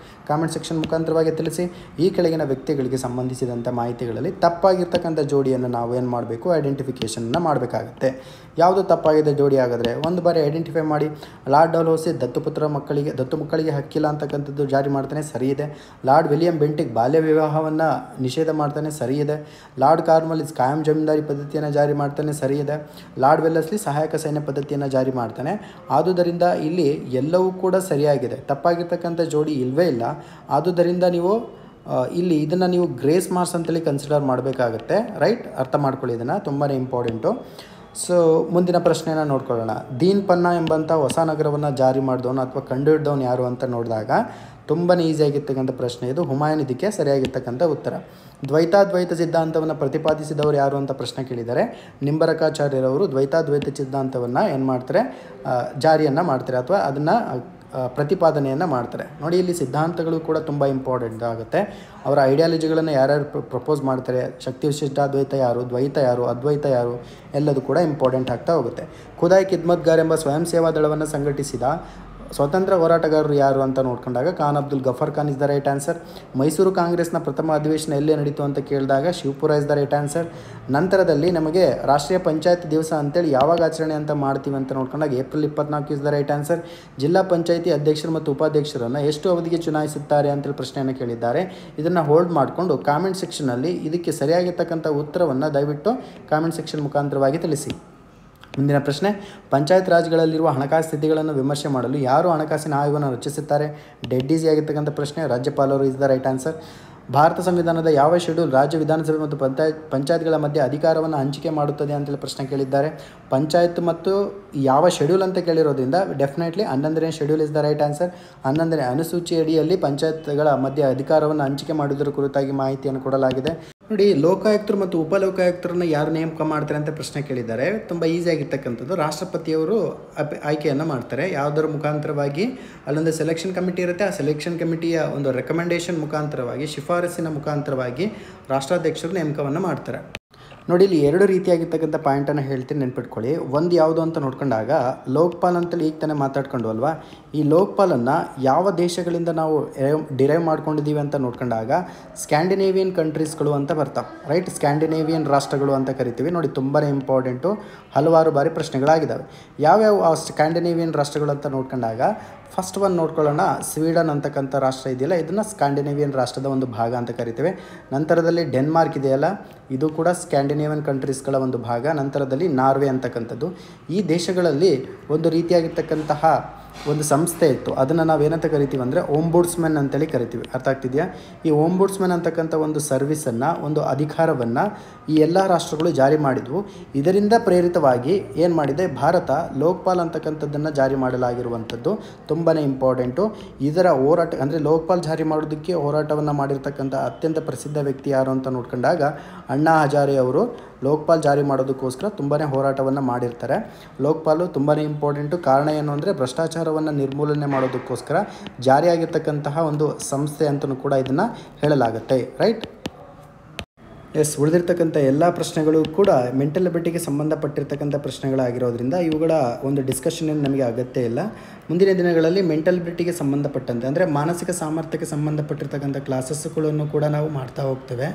Speaker 1: ಕಾಮೆಂಟ್ ಸೆಕ್ಷನ್ ಮುಖಾಂತರವಾಗಿ ತಿಳಿಸಿ. ಈ ಕೆಳಗಿನ ವ್ಯಕ್ತಿಗಳಿಗೆ ಸಂಬಂಧಿಸಿದಂಥ ಮಾಹಿತಿಗಳಲ್ಲಿ ತಪ್ಪಾಗಿರ್ತಕ್ಕಂಥ ಜೋಡಿಯನ್ನು ನಾವು ಏನು ಮಾಡಬೇಕು? ಐಡೆಂಟಿಫಿಕೇಷನ್ನ ಮಾಡಬೇಕಾಗುತ್ತೆ. ಯಾವುದು ತಪ್ಪಾಗಿದೆ ಜೋಡಿ ಆಗಿದ್ರೆ ಒಂದು ಬಾರಿ ಐಡೆಂಟಿಫೈ ಮಾಡಿ. ಲಾರ್ಡ್ ಡಲ್ಹೌಸಿ ದತ್ತು ಮಕ್ಕಳಿಗೆ ಹಕ್ಕಿಲ್ಲ ಅಂತಕ್ಕಂಥದ್ದು ಜಾರಿ ಮಾಡ್ತಾನೆ, ಸರಿ ಇದೆ. ಲಾರ್ಡ್ ವಿಲಿಯಂ ಬೆಂಟಿಕ್ ಬಾಲ್ಯ ವಿವಾಹವನ್ನು ನಿಷೇಧ ಮಾಡ್ತಾನೆ, ಸರಿ ಇದೆ. ಲಾರ್ಡ್ ಕಾರ್ನ್ವಾಲಿಸ್ ಕಾಯಂ ಜಮೀನ್ದಾರಿ ಪದ್ಧತಿಯನ್ನು ಜಾರಿ ಮಾಡ್ತಾನೆ, ಸರಿ ಇದೆ. ಲಾರ್ಡ್ ವೆಲ್ಲೆಸ್ಲಿ ಸಹಾಯಕ ಸೈನ್ಯ ಪದ್ಧತಿಯನ್ನು ಜಾರಿ ಮಾಡ್ತಾನೆ. ಆದುದರಿಂದ ಇಲ್ಲಿ ಎಲ್ಲವೂ ಕೂಡ ಸರಿಯಾಗಿದೆ, ತಪ್ಪಾಗಿರ್ತಕ್ಕಂಥ ಜೋಡಿ ಇಲ್ಲವೇ ಇಲ್ಲ. ಆದುದರಿಂದ ನೀವು ಇಲ್ಲಿ ಇದನ್ನು ನೀವು ಗ್ರೇಸ್ ಮಾರ್ಕ್ಸ್ ಅಂತೇಳಿ ಕನ್ಸಿಡರ್ ಮಾಡಬೇಕಾಗತ್ತೆ, ರೈಟ್? ಅರ್ಥ ಮಾಡ್ಕೊಳ್ಳಿ, ಇದನ್ನು ತುಂಬಾ ಇಂಪಾರ್ಟೆಂಟು. ಸೊ ಮುಂದಿನ ಪ್ರಶ್ನೆಯನ್ನು ನೋಡ್ಕೊಳ್ಳೋಣ. ದೀನ್ ಪನ್ನಾ ಎಂಬಂಥ ಹೊಸ ನಗರವನ್ನು ಜಾರಿ ಮಾಡಿದವನು ಅಥವಾ ಕಂಡುಹಿಡಿದವನು ಯಾರು ಅಂತ ನೋಡಿದಾಗ ತುಂಬಾ ಈಸಿಯಾಗಿರ್ತಕ್ಕಂಥ ಪ್ರಶ್ನೆ ಇದು. ಹುಮಾಯೂನ್ ಇದಕ್ಕೆ ಸರಿಯಾಗಿರ್ತಕ್ಕಂಥ ಉತ್ತರ. ದ್ವೈತಾದ್ವೈತ ಸಿದ್ಧಾಂತವನ್ನು ಪ್ರತಿಪಾದಿಸಿದವರು ಯಾರು ಅಂತ ಪ್ರಶ್ನೆ ಕೇಳಿದ್ದಾರೆ. ನಿಂಬರಕಾಚಾರ್ಯರವರು ದ್ವೈತಾದ್ವೈತ ಸಿದ್ಧಾಂತವನ್ನು ಏನು ಮಾಡ್ತಾರೆ? ಜಾರಿಯನ್ನು ಮಾಡ್ತಾರೆ, ಅಥವಾ ಅದನ್ನು ಪ್ರತಿಪಾದನೆಯನ್ನು ಮಾಡ್ತಾರೆ. ನೋಡಿ, ಇಲ್ಲಿ ಸಿದ್ಧಾಂತಗಳು ಕೂಡ ತುಂಬ ಇಂಪಾರ್ಟೆಂಟ್ ಆಗುತ್ತೆ. ಅವರ ಐಡಿಯಾಲಜಿಗಳನ್ನು ಯಾರ್ಯಾರು ಪ್ರಪೋಸ್ ಮಾಡ್ತಾರೆ, ಶಕ್ತಿ ವಿಶಿಷ್ಟಾದ್ವೈತ ಯಾರು, ದ್ವೈತ ಯಾರು, ಅದ್ವೈತ ಯಾರು, ಎಲ್ಲದು ಕೂಡ ಇಂಪಾರ್ಟೆಂಟ್ ಆಗ್ತಾ ಹೋಗುತ್ತೆ. ಖುದಾಯಿ ಖಿದ್ಮತ್ಗಾರ್ ಎಂಬ ಸ್ವಯಂ ಸೇವಾ ದಳವನ್ನು ಸಂಘಟಿಸಿದ ಸ್ವತಂತ್ರ ಹೋರಾಟಗಾರರು ಯಾರು ಅಂತ ನೋಡ್ಕೊಂಡಾಗ Khan Abdul Ghaffar Khan is the right answer. Mysuru ಕಾಂಗ್ರೆಸ್ನ ಪ್ರಥಮ ಅಧಿವೇಶನ ಎಲ್ಲಿ ನಡೀತು ಅಂತ ಕೇಳಿದಾಗ Shivapura is the right answer. ನಂತರದಲ್ಲಿ ನಮಗೆ ರಾಷ್ಟ್ರೀಯ ಪಂಚಾಯತ್ ದಿವಸ ಅಂತೇಳಿ ಯಾವಾಗ ಆಚರಣೆ ಅಂತ ಮಾಡ್ತೀವಿ ಅಂತ ನೋಡ್ಕೊಂಡಾಗ April 24 is the right answer. ಜಿಲ್ಲಾ ಪಂಚಾಯಿತಿ ಅಧ್ಯಕ್ಷರು ಮತ್ತು ಉಪಾಧ್ಯಕ್ಷರನ್ನು ಎಷ್ಟು ಅವಧಿಗೆ ಚುನಾಯಿಸುತ್ತಾರೆ ಅಂತೇಳಿ ಪ್ರಶ್ನೆಯನ್ನು ಕೇಳಿದ್ದಾರೆ. ಇದನ್ನು ಹೋಲ್ಡ್ ಮಾಡಿಕೊಂಡು ಕಾಮೆಂಟ್ ಸೆಕ್ಷನಲ್ಲಿ ಇದಕ್ಕೆ ಸರಿಯಾಗಿರ್ತಕ್ಕಂಥ ಉತ್ತರವನ್ನು ದಯವಿಟ್ಟು ಕಾಮೆಂಟ್ ಸೆಕ್ಷನ್ ಮುಖಾಂತರವಾಗಿ ತಿಳಿಸಿ. ಮುಂದಿನ ಪ್ರಶ್ನೆ, ಪಂಚಾಯತ್ ರಾಜ್ಗಳಲ್ಲಿರುವ ಹಣಕಾಸು ಸ್ಥಿತಿಗಳನ್ನು ವಿಮರ್ಶೆ ಮಾಡಲು ಯಾರು ಹಣಕಾಸಿನ ಆಯೋಗವನ್ನು ರಚಿಸುತ್ತಾರೆ? ಡೆಡ್ ಈಸಿ ಆಗಿರ್ತಕ್ಕಂಥ ಪ್ರಶ್ನೆ. ರಾಜ್ಯಪಾಲರು is the right answer. Bharat ಸಂವಿಧಾನದ ಯಾವ ಶೆಡ್ಯೂಲ್ ರಾಜ್ಯ ವಿಧಾನಸಭೆ ಮತ್ತು ಪಂಚಾಯತ್ಗಳ ಮಧ್ಯೆ ಅಧಿಕಾರವನ್ನು ಹಂಚಿಕೆ ಮಾಡುತ್ತದೆ ಅಂತೇಳಿ ಪ್ರಶ್ನೆ ಕೇಳಿದ್ದಾರೆ. ಪಂಚಾಯತ್ ಮತ್ತು ಯಾವ ಶೆಡ್ಯೂಲ್ ಅಂತ ಕೇಳಿರೋದ್ರಿಂದ ಡೆಫಿನೆಟ್ಲಿ 11ನೇ schedule is the right answer. 11ನೇ ಅನುಸೂಚಿ ಅಡಿಯಲ್ಲಿ ಪಂಚಾಯತ್ಗಳ ಮಧ್ಯೆ ಅಧಿಕಾರವನ್ನು ಹಂಚಿಕೆ ಮಾಡುವುದರ ಕುರಿತಾಗಿ ಮಾಹಿತಿಯನ್ನು ಕೊಡಲಾಗಿದೆ. ನೋಡಿ, ಲೋಕಾಯುಕ್ತರು ಮತ್ತು ಉಪಲೋಕಾಯುಕ್ತರನ್ನು ಯಾರು ನೇಮಕ ಮಾಡ್ತಾರೆ ಅಂತ ಪ್ರಶ್ನೆ ಕೇಳಿದ್ದಾರೆ. ತುಂಬ ಈಸಿಯಾಗಿರ್ತಕ್ಕಂಥದ್ದು. ರಾಷ್ಟ್ರಪತಿಯವರು ಆಯ್ಕೆಯನ್ನು ಮಾಡ್ತಾರೆ. ಯಾವುದರ ಮುಖಾಂತರವಾಗಿ? ಅಲ್ಲೊಂದು ಸೆಲೆಕ್ಷನ್ ಕಮಿಟಿ ಇರುತ್ತೆ. ಆ ಸೆಲೆಕ್ಷನ್ ಕಮಿಟಿಯ ಒಂದು ರೆಕಮೆಂಡೇಷನ್ ಮುಖಾಂತರವಾಗಿ, ಶಿಫಾರಸಿನ ಮುಖಾಂತರವಾಗಿ ರಾಷ್ಟ್ರಾಧ್ಯಕ್ಷರು ನೇಮಕವನ್ನು ಮಾಡ್ತಾರೆ. ನೋಡಿ, ಇಲ್ಲಿ ಎರಡು ರೀತಿಯಾಗಿರ್ತಕ್ಕಂಥ ಪಾಯಿಂಟನ್ನು ಹೇಳ್ತೀನಿ, ನೆನ್ಪಿಟ್ಕೊಳ್ಳಿ. ಒಂದು ಯಾವುದು ಅಂತ ನೋಡ್ಕೊಂಡಾಗ ಲೋಕ್ಪಾಲ್ ಅಂತೇಳಿ ಈಗ ತಾನೇ ಮಾತಾಡ್ಕೊಂಡು ಅಲ್ವಾ, ಈ ಲೋಕ್ಪಾಲನ್ನು ಯಾವ ದೇಶಗಳಿಂದ ನಾವು ಡಿರೈವ್ ಮಾಡ್ಕೊಂಡಿದ್ದೀವಿ ಅಂತ ನೋಡ್ಕೊಂಡಾಗ ಸ್ಕ್ಯಾಂಡಿನೇವಿಯನ್ ಕಂಟ್ರೀಸ್ಗಳು ಅಂತ ಬರ್ತಾವೆ, ರೈಟ್? ಸ್ಕ್ಯಾಂಡಿನೇವಿಯನ್ ರಾಷ್ಟ್ರಗಳು ಅಂತ ಕರಿತೀವಿ. ನೋಡಿ, ತುಂಬಾ ಇಂಪಾರ್ಟೆಂಟು, ಹಲವಾರು ಬಾರಿ ಪ್ರಶ್ನೆಗಳಾಗಿದ್ದಾವೆ. ಯಾವ್ಯಾವ ಆ ಸ್ಕ್ಯಾಂಡಿನೇವಿಯನ್ ರಾಷ್ಟ್ರಗಳು ಅಂತ ನೋಡ್ಕೊಂಡಾಗ ಫಸ್ಟ್ ಒನ್ ನೋಡ್ಕೊಳ್ಳೋಣ. ಸ್ವೀಡನ್ ಅಂತಕ್ಕಂಥ ರಾಷ್ಟ್ರ ಇದೆಯಲ್ಲ, ಇದನ್ನು ಸ್ಕ್ಯಾಂಡಿನೇವಿಯನ್ ರಾಷ್ಟ್ರದ ಒಂದು ಭಾಗ ಅಂತ ಕರಿತೇವೆ. ನಂತರದಲ್ಲಿ ಡೆನ್ಮಾರ್ಕ್ ಇದೆಯಲ್ಲ, ಇದು ಕೂಡ ಸ್ಕ್ಯಾಂಡಿನೇವಿಯನ್ ಕಂಟ್ರೀಸ್ಗಳ ಒಂದು ಭಾಗ. ನಂತರದಲ್ಲಿ ನಾರ್ವೆ ಅಂತಕ್ಕಂಥದ್ದು. ಈ ದೇಶಗಳಲ್ಲಿ ಒಂದು ರೀತಿಯಾಗಿರ್ತಕ್ಕಂತಹ ಒಂದು ಸಂಸ್ಥೆ ಇತ್ತು. ಅದನ್ನು ನಾವೇನಂತ ಕರಿತೀವಿ ಅಂದರೆ ಓಂಬುಡ್ಸ್ಮನ್ ಅಂತೇಳಿ ಕರಿತೀವಿ. ಅರ್ಥ ಆಗ್ತಿದೆಯಾ? ಈ ಓಂಬುಡ್ಸ್ಮನ್ ಅಂತಕ್ಕಂಥ ಒಂದು ಸರ್ವಿಸನ್ನು, ಒಂದು ಅಧಿಕಾರವನ್ನು ಈ ಎಲ್ಲ ರಾಷ್ಟ್ರಗಳು ಜಾರಿ ಮಾಡಿದ್ವು. ಇದರಿಂದ ಪ್ರೇರಿತವಾಗಿ ಏನು ಮಾಡಿದೆ ಭಾರತ? ಲೋಕ್ಪಾಲ್ ಅಂತಕ್ಕಂಥದ್ದನ್ನು ಜಾರಿ ಮಾಡಲಾಗಿರುವಂಥದ್ದು ತುಂಬಾ ಇಂಪಾರ್ಟೆಂಟು. ಇದರ ಹೋರಾಟ ಅಂದರೆ ಲೋಕ್ಪಾಲ್ ಜಾರಿ ಮಾಡೋದಕ್ಕೆ ಹೋರಾಟವನ್ನು ಮಾಡಿರ್ತಕ್ಕಂಥ ಅತ್ಯಂತ ಪ್ರಸಿದ್ಧ ವ್ಯಕ್ತಿ ಯಾರು ಅಂತ ನೋಡ್ಕೊಂಡಾಗ ಅಣ್ಣಾ ಹಜಾರೆ ಅವರು ಲೋಕ್ಪಾಲ್ ಜಾರಿ ಮಾಡೋದಕ್ಕೋಸ್ಕರ ತುಂಬಾ ಹೋರಾಟವನ್ನು ಮಾಡಿರ್ತಾರೆ. ಲೋಕ್ಪಾಲು ತುಂಬಾ ಇಂಪಾರ್ಟೆಂಟು. ಕಾರಣ ಏನು ಅಂದರೆ ಭ್ರಷ್ಟಾಚಾರವನ್ನು ನಿರ್ಮೂಲನೆ ಮಾಡೋದಕ್ಕೋಸ್ಕರ ಜಾರಿಯಾಗಿರ್ತಕ್ಕಂತಹ ಒಂದು ಸಂಸ್ಥೆ ಅಂತಲೂ ಕೂಡ ಇದನ್ನು ಹೇಳಲಾಗುತ್ತೆ, ರೈಟ್? ಎಸ್, ಉಳಿದಿರ್ತಕ್ಕಂಥ ಎಲ್ಲ ಪ್ರಶ್ನೆಗಳು ಕೂಡ ಮೆಂಟಲ್ ಎಬಿಲಿಟಿಗೆ ಸಂಬಂಧಪಟ್ಟಿರ್ತಕ್ಕಂಥ ಪ್ರಶ್ನೆಗಳಾಗಿರೋದ್ರಿಂದ ಇವುಗಳ ಒಂದು ಡಿಸ್ಕಷನ್ ನಮಗೆ ಅಗತ್ಯ ಇಲ್ಲ. ಮುಂದಿನ ದಿನಗಳಲ್ಲಿ ಮೆಂಟಲ್ ಎಬಿಲಿಟಿಗೆ ಸಂಬಂಧಪಟ್ಟಂತೆ ಅಂದರೆ ಮಾನಸಿಕ ಸಾಮರ್ಥ್ಯಕ್ಕೆ ಸಂಬಂಧಪಟ್ಟಿರ್ತಕ್ಕಂಥ ಕ್ಲಾಸಸ್ಗಳನ್ನು ಕೂಡ ನಾವು ಮಾಡ್ತಾ ಹೋಗ್ತೇವೆ.